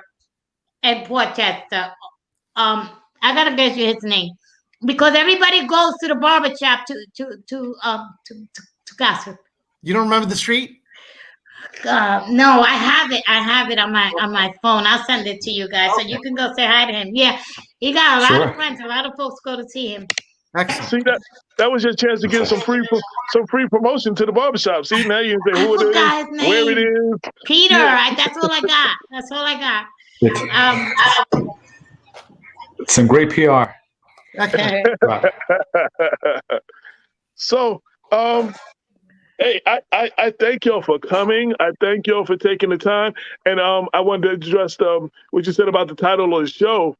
in Portchester. I gotta guess you his name, because everybody goes to the barbershop to gossip. You don't remember the street? No, I have it on my phone. I'll send it to you guys so you can go say hi to him. Yeah, he got a lot of friends. A lot of folks go to see him. Excellent. See, that was your chance to get some free promotion to the barbershop. See, now you can say who it is, where it is. Peter. Yeah. That's all I got. Some great PR. Okay. So, hey, I thank y'all for coming. I thank y'all for taking the time. And I wanted to address what you said about the title of the show.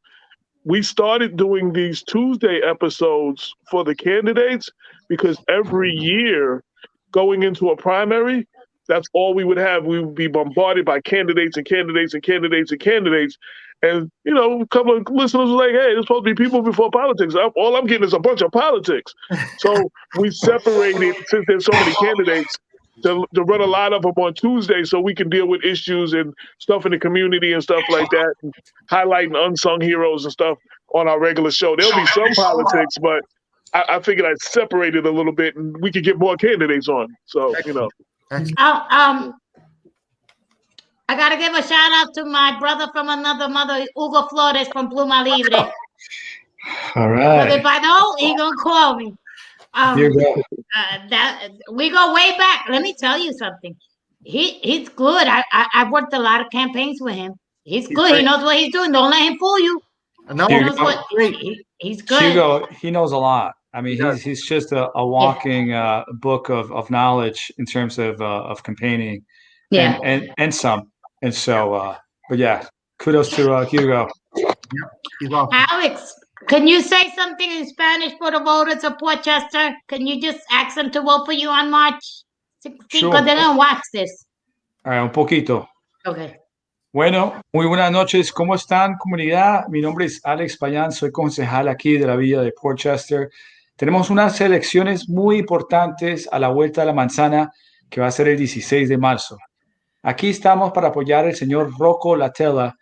We started doing these Tuesday episodes for the candidates because every year going into a primary, that's all we would have. We would be bombarded by candidates and candidates and candidates and candidates. And, a couple of listeners were like, hey, there's supposed to be people before politics. All I'm getting is a bunch of politics. So we separated, since there's so many candidates, to run a lot of them on Tuesday so we can deal with issues and stuff in the community and stuff like that, and highlighting unsung heroes and stuff on our regular show. There'll be some politics, but I figured I'd separate it a little bit and we could get more candidates on. So, I gotta give a shout out to my brother from another mother, Hugo Flores from Pluma Libre. All Because right. if I don't, he gonna call me. Here you go. That we go way back. Let me tell you something. He's good. I've worked a lot of campaigns with him. He's good. He great. knows what he's doing. Don't let him fool you. No, He Here you knows go. what Great. he's good. Hugo, he knows a lot. I mean, He he's just a walking book of knowledge in terms of campaigning, Yeah. and some. And so, but yeah, kudos to Hugo. He's awesome. Alex, can you say something in Spanish for the voters of Portchester? Can you just ask them to vote for you on March 16th? Sure. Because they're gonna watch this. Un poquito. Okay. Bueno, muy buenas noches. ¿Cómo están, comunidad? Mi nombre es Alex Paran, soy concejal aquí de la villa de Portchester. Tenemos unas elecciones muy importantes a la vuelta de la manzana que va a ser el 16 de marzo. Aquí estamos para apoyar al señor Rocco Latella,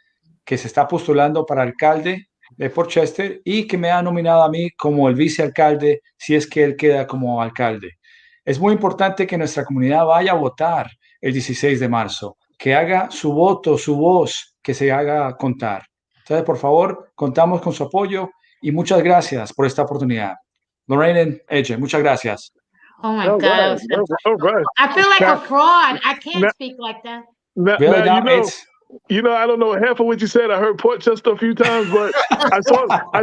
que se está postulando para alcalde de Portchester y que me ha nominado a mí como el vicealcalde si es que él queda como alcalde. Es muy importante que nuestra comunidad vaya a votar el 16 de marzo, que haga su voto, su voz, que se haga contar. Entonces, por favor, contamos con su apoyo y muchas gracias por esta oportunidad. Lorraine and AJ, muchas gracias. Oh my All God. right. All right. I feel like Now- a fraud. I can't now- speak like that. Now, Really, now, now it's I don't know half of what you said. I heard Portchester a few times, but I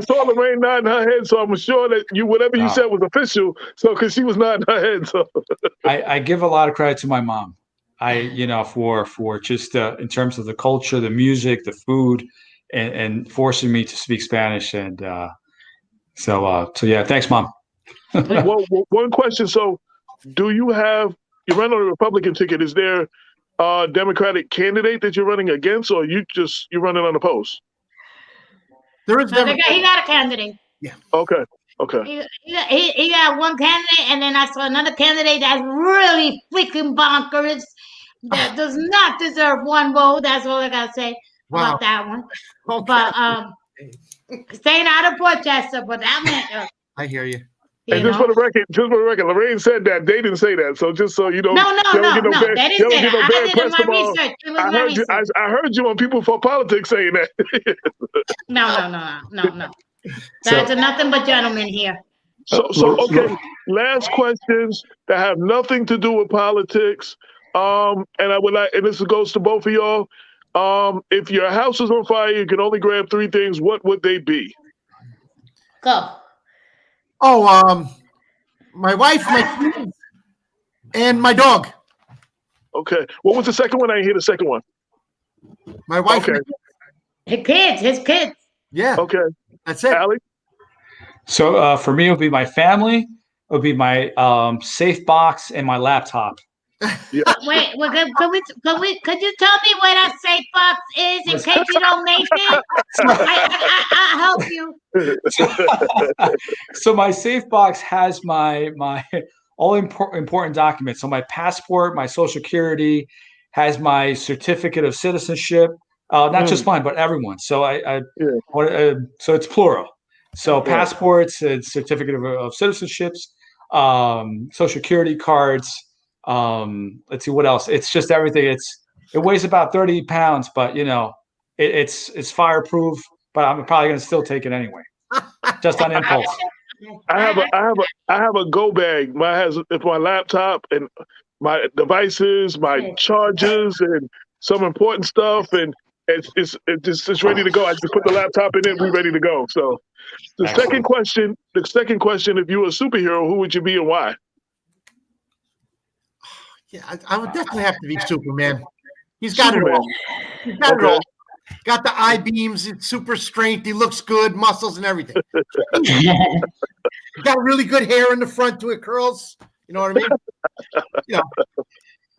saw Lorraine nodding her head, so I'm sure that whatever you Wow. said was official. So because she was nodding her head, so I give a lot of credit to my mom. For just in terms of the culture, the music, the food, and forcing me to speak Spanish. And so yeah, thanks, Mom. well, one question. So, do you run on a Republican ticket? Is there a Democratic candidate that you're running against, or you're running unopposed? There is No, never. he got a candidate. Okay. Okay. He got one candidate, and then I saw another candidate that's really freaking bonkers. That does not deserve one vote. That's all I gotta say Wow. about that one. Okay. But staying out of Portchester, but that man, I hear you. And just for the record, Lorraine said that. They didn't say that. So just so you don't, No, you don't get no bad, they you didn't don't say get no that. I bad did press my tomorrow. research. It was my research. I heard you on People for Politics saying that. No. There's nothing but gentlemen here. So okay. Last questions that have nothing to do with politics. And I would like, and this goes to both of y'all. If your house was on fire, you can only grab 3 things. What would they be? Go. Oh, my wife, my kids, and my dog. Okay. What was the second one? I didn't hear the second one. My wife. Okay. His kids. Yeah. Okay. That's it. Alex? So for me, it would be my family. It would be my safe box and my laptop. Yeah. Wait, could you tell me where that safe box is in case you don't make it? I'll help you. So my safe box has my all important documents. So my passport, my social security, has my certificate of citizenship. Not just mine, but everyone. So so it's plural. So passports and certificate of citizenships, social security cards. Let's see what else. It's just everything. It weighs about 30 pounds, but it's fireproof. But I'm probably gonna still take it anyway, just on impulse. I have a go bag. Mine has my laptop and my devices, my chargers, and some important stuff, and it's ready to go. I just put the laptop in it. We're ready to go. So the second question, if you were a superhero, who would you be and why? Yeah, I would definitely have to be Superman. He's got Superman. it all. He's got it all. Got the eye beams, it's super strength. He looks good, muscles and everything. He's got really good hair in the front to it curls. You know what I mean?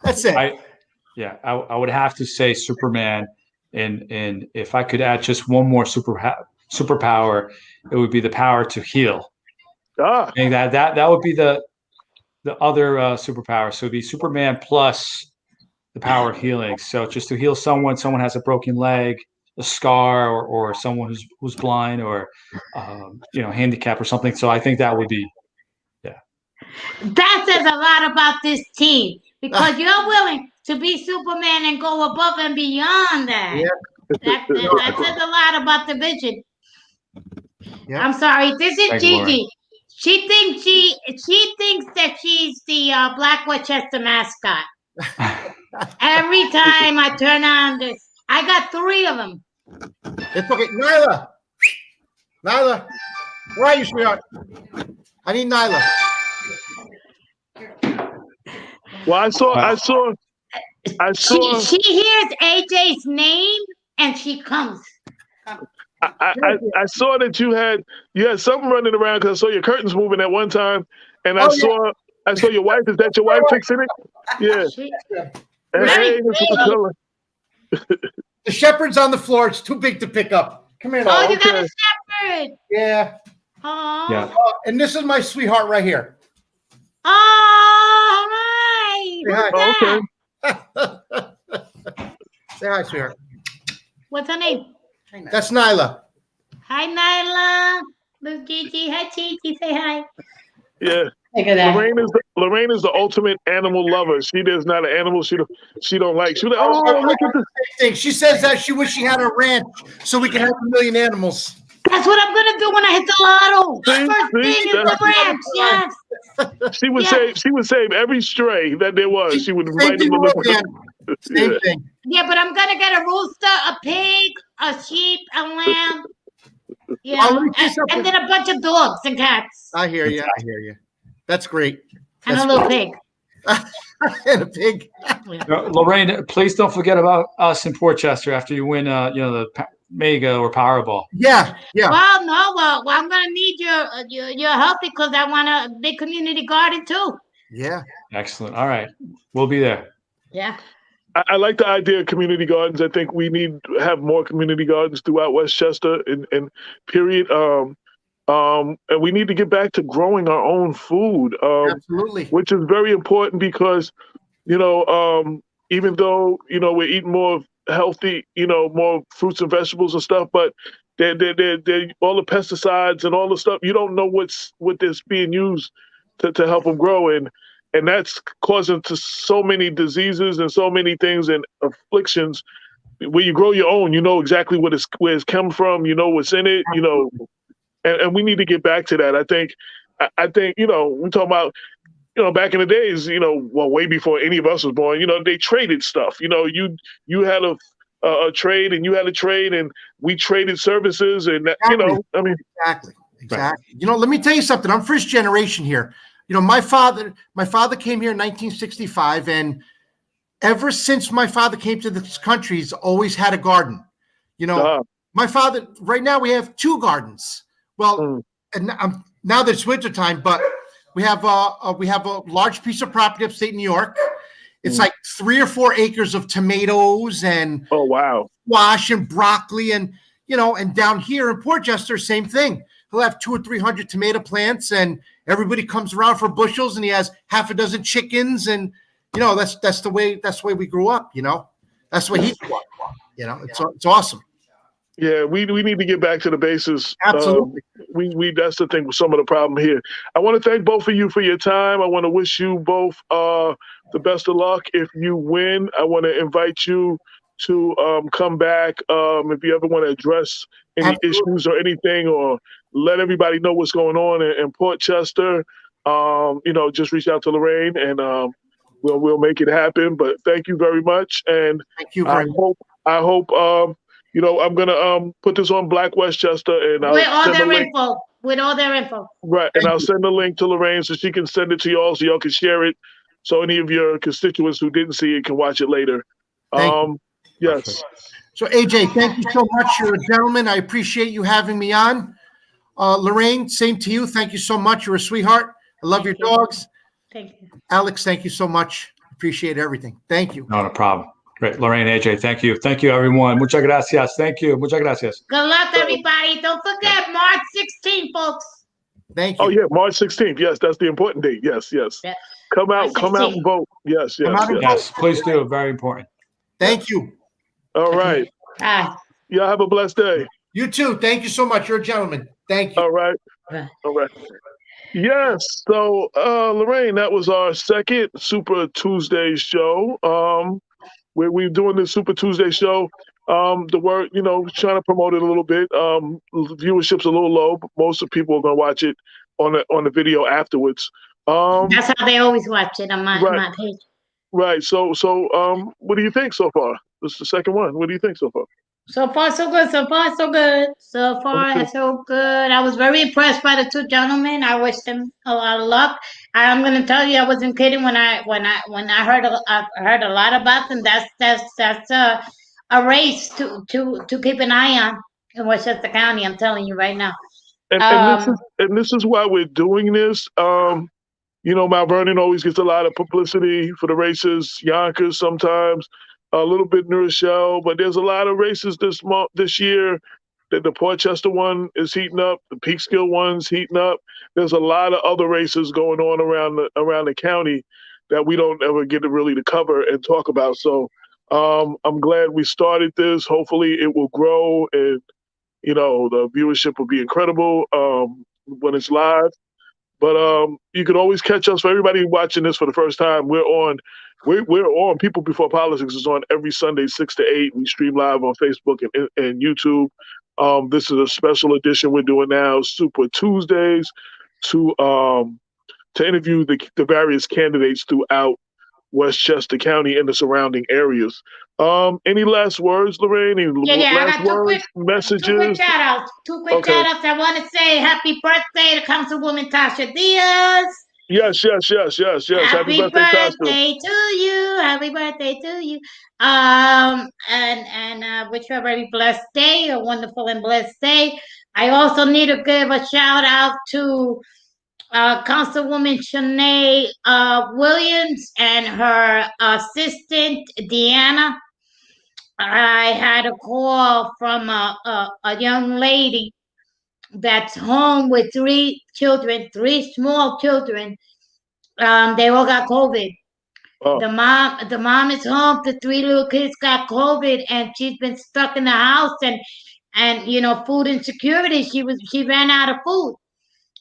That's it. I would have to say Superman, and if I could add just one more superpower, it would be the power to heal. I think that would be the other superpower. So it'd be Superman plus the power of healing. So just to heal someone has a broken leg, a scar, or someone who's blind or handicapped or something. So I think that would be, That says a lot about this team because you're willing to be Superman and go above and beyond that. Yeah. That says a lot about the vision. Yeah. I'm sorry. This is Thank you, Lori. Gigi. She thinks that she's the Black Westchester mascot. Every time I turn on this, I got 3 of them. It's okay. Nyla, where are you, sweetheart? I need Nyla. Well, I saw. She hears AJ's name and she comes. I saw that you had something running around because I saw your curtains moving at one time, and I saw your wife. Is that your wife fixing it? Yeah. Hey, Mr. Latella. The shepherd's on the floor. It's too big to pick up. Come here. Oh, you got a shepherd. Yeah. Oh. Yeah. And this is my sweetheart right here. Oh, hi. Say hi. Say hi, sweetheart. What's her name? That's Nyla. Hi, Nyla. Little Gigi. Hi, Gigi. Say hi. Yeah. Look at that. Lorraine is the ultimate animal lover. She is not an animal she don't like. She's like, oh, look at this thing. She says that she wish she had a ranch so we can have 1 million animals. That's what I'm gonna do when I hit the lotto. First thing is the ranch. Yes. She would save every stray that there was. She would invite them to live. Same thing. Yeah, but I'm gonna get a rooster, a pig, a sheep, a lamb. Yeah, and then a bunch of dogs and cats. I hear you. That's great. And a little pig. And a pig. Lorraine, please don't forget about us in Portchester after you win, the Mega or Powerball. Yeah. Well, no, well, I'm gonna need your help because I want a big community garden too. Yeah. Excellent. All right, we'll be there. Yeah. I like the idea of community gardens. I think we need to have more community gardens throughout Westchester and period. And we need to get back to growing our own food. Absolutely. Which is very important because, even though, we're eating more healthy, more fruits and vegetables and stuff, but they're all the pesticides and all the stuff, you don't know what is being used to help them grow. And that's causing to so many diseases and so many things and afflictions. When you grow your own, you know exactly where it's come from, you know what's in it, and we need to get back to that. I think, we talk about, back in the days, way before any of us was born, they traded stuff. You had a trade and you had a trade and we traded services and, exactly. Exactly. Let me tell you something. I'm first generation here. My father came here in 1965, and ever since my father came to this country, he's always had a garden. My father, right now we have 2 gardens. Well, and now that it's wintertime, but we have a large piece of property upstate New York. It's like 3 or 4 acres of tomatoes and squash and broccoli, and and down here in Portchester, same thing. He'll have 200 or 300 tomato plants, and everybody comes around for bushels, and he has half a dozen chickens, and that's the way we grew up. That's the way he grew up. It's awesome. Yeah, we need to get back to the basis. Absolutely. We that's the thing with some of the problem here. I want to thank both of you for your time. I want to wish you both the best of luck. If you win, I want to invite you to come back if you ever want to address any issues or anything, or let everybody know what's going on in Portchester. Just reach out to Lorraine and we'll make it happen. But thank you very much, and thank you very much. I hope I'm gonna put this on Black Westchester and with all their info. Right, and I'll send the link to Lorraine so she can send it to y'all so y'all can share it, so any of your constituents who didn't see it can watch it later. Yes. So AJ, thank you so much. You're a gentleman. I appreciate you having me on. Lorraine, same to you. Thank you so much. You're a sweetheart. I love your dogs. Thank you. Alex, thank you so much. Appreciate everything. Thank you. Not a problem. Great. Lorraine, AJ, thank you. Thank you, everyone. Muchas gracias. Thank you. Muchas gracias. Good luck, everybody. Don't forget March 16th, folks. Thank you. Oh, yeah, March 16th. Yes, that's the important date. Yes. Come out and vote. Yes. Yes, please do. Very important. Thank you. All right. Bye. Y'all have a blessed day. You too. Thank you so much. You're a gentleman. Thank you. All right. Bye. All right. Yes. So, Lorraine, that was our second Super Tuesday show. We're doing this Super Tuesday show. The word, trying to promote it a little bit. Viewership's a little low, but most of the people are gonna watch it on the video afterwards. That's how they always watch it on Right, my page. right. So, what do you think so far? This is the second one. What do you think so far? So far, so good. So far, so good. So Okay. far, so good. I was very impressed by the two gentlemen. I wish them a lot of luck. I'm gonna tell you, I wasn't kidding when I heard a lot about them. That's a race to keep an eye on in Westchester County. I'm telling you right now. And this is why we're doing this. Mount Vernon always gets a lot of publicity for the races. Yonkers sometimes, a little bit New Rochelle, but there's a lot of races this year. The Portchester one is heating up. The Peekskill one's heating up. There's a lot of other races going on around the county that we don't ever get to cover and talk about. So I'm glad we started this. Hopefully, it will grow, and the viewership will be incredible when it's live. But you can always catch us. For everybody watching this for the first time, we're on People Before Politics is on every Sunday 6 to 8. We stream live on Facebook and YouTube. This is a special edition we're doing now, Super Tuesdays, to interview the various candidates throughout Westchester County and the surrounding areas. Any last words, Lorraine? Any Yeah, I last got two quick words, messages? shout outs. Two quick Okay. shout outs. I want to say happy birthday to Councilwoman Tasha Diaz. Yes. Happy birthday, Tasha. Birthday to you. Happy birthday to you. And wish you a very blessed day, a wonderful and blessed day. I also need to give a shout out to Councilwoman Shanae Williams and her assistant Deanna. I had a call from a young lady that's home with three children, three small children. They all got COVID. Oh, The mom is home. The three little kids got COVID, and she's been stuck in the house. And food insecurity. She ran out of food.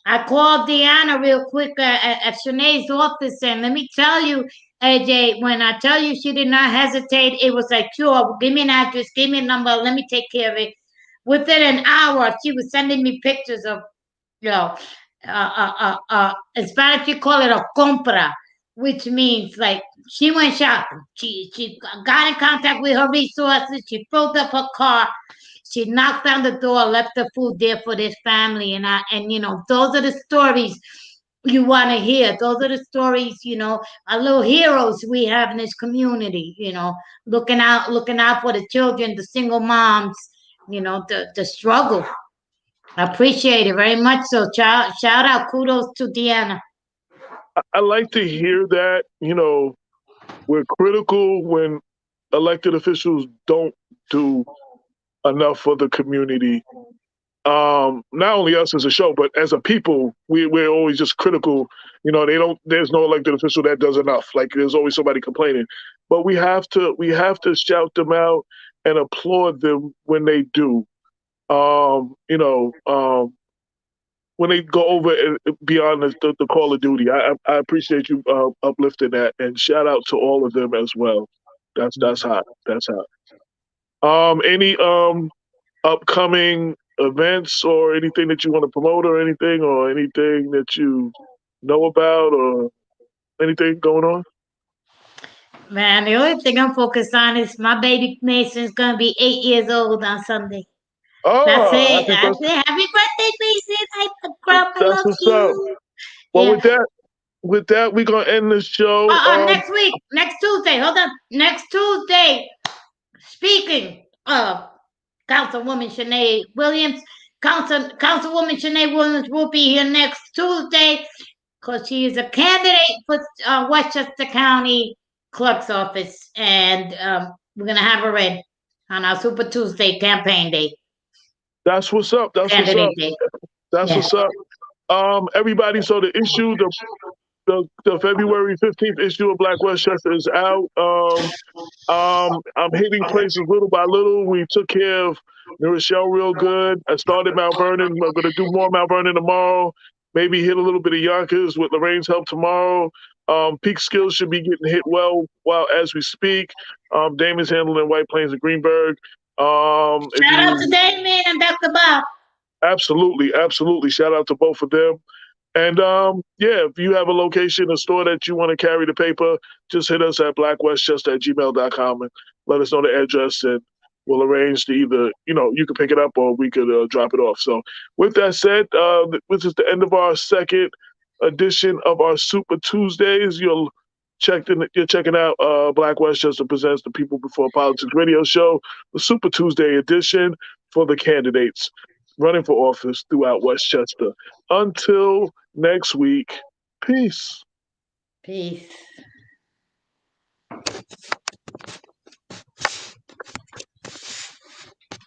I called Deanna real quick at Shanae's office, and let me tell you, AJ, when I tell you she did not hesitate, it was like, sure, give me an address, give me a number, let me take care of it. Within an hour, she was sending me pictures of, you know, in Spanish we call it a compra, which means like she went shopping. She got in contact with her resources. She filled up her car. She knocked on the door, left the food there for this family, and those are the stories you want to hear. Those are the stories, our little heroes we have in this community. Looking out for the children, the single moms. The struggle. I appreciate it very much. So shout out, kudos to Deanna. I like to hear that. We're critical when elected officials don't do enough for the community. Not only us as a show, but as a people, we're always just critical. There's no elected official that does enough. Like there's always somebody complaining, but we have to shout them out and applaud them when they do. When they go over and beyond the call of duty. I appreciate you uplifting that, and shout out to all of them as well. That's hot. That's hot. Any upcoming events or anything that you want to promote or anything that you know about or anything going on? Man, the only thing I'm focused on is my baby Mason's gonna be 8 years old on Sunday. That's Oh, it. That's it. Happy birthday, Mason. I that's love what's up. you. Well, Yeah. with that, we're gonna end this show. Next week, next Tuesday. Hold on. Next Tuesday. Speaking of Councilwoman Shanae Williams, Councilwoman Shanae Williams will be here next Tuesday because she is a candidate for Westchester County Clerk's Office, and we're gonna have her in on our Super Tuesday campaign day. That's what's up. That's what's Candidate up. day. That's Yeah. what's up. Everybody, so the issue, the February 15th issue of Black Westchester is out. I'm hitting places little by little. We took care of New Rochelle real good. I started Mount Vernon. I'm going to do more Mount Vernon tomorrow. maybe hit a little bit of Yonkers with Lorraine's help tomorrow. Peak Skills should be getting hit well while as we speak. Damon's handling White Plains and Greenberg. Shout out to Damon and Dr. Bob. Absolutely, absolutely. Shout out to both of them. And yeah, if you have a location, a store that you want to carry the paper, just hit us at blackwestchester@gmail.com and let us know the address, and we'll arrange to either, you can pick it up or we could drop it off. So with that said, this is the end of our second edition of our Super Tuesdays. You're checking out Black Westchester Presents the People Before Politics radio show, the Super Tuesday edition for the candidates running for office throughout Westchester. Until next week, peace. Peace.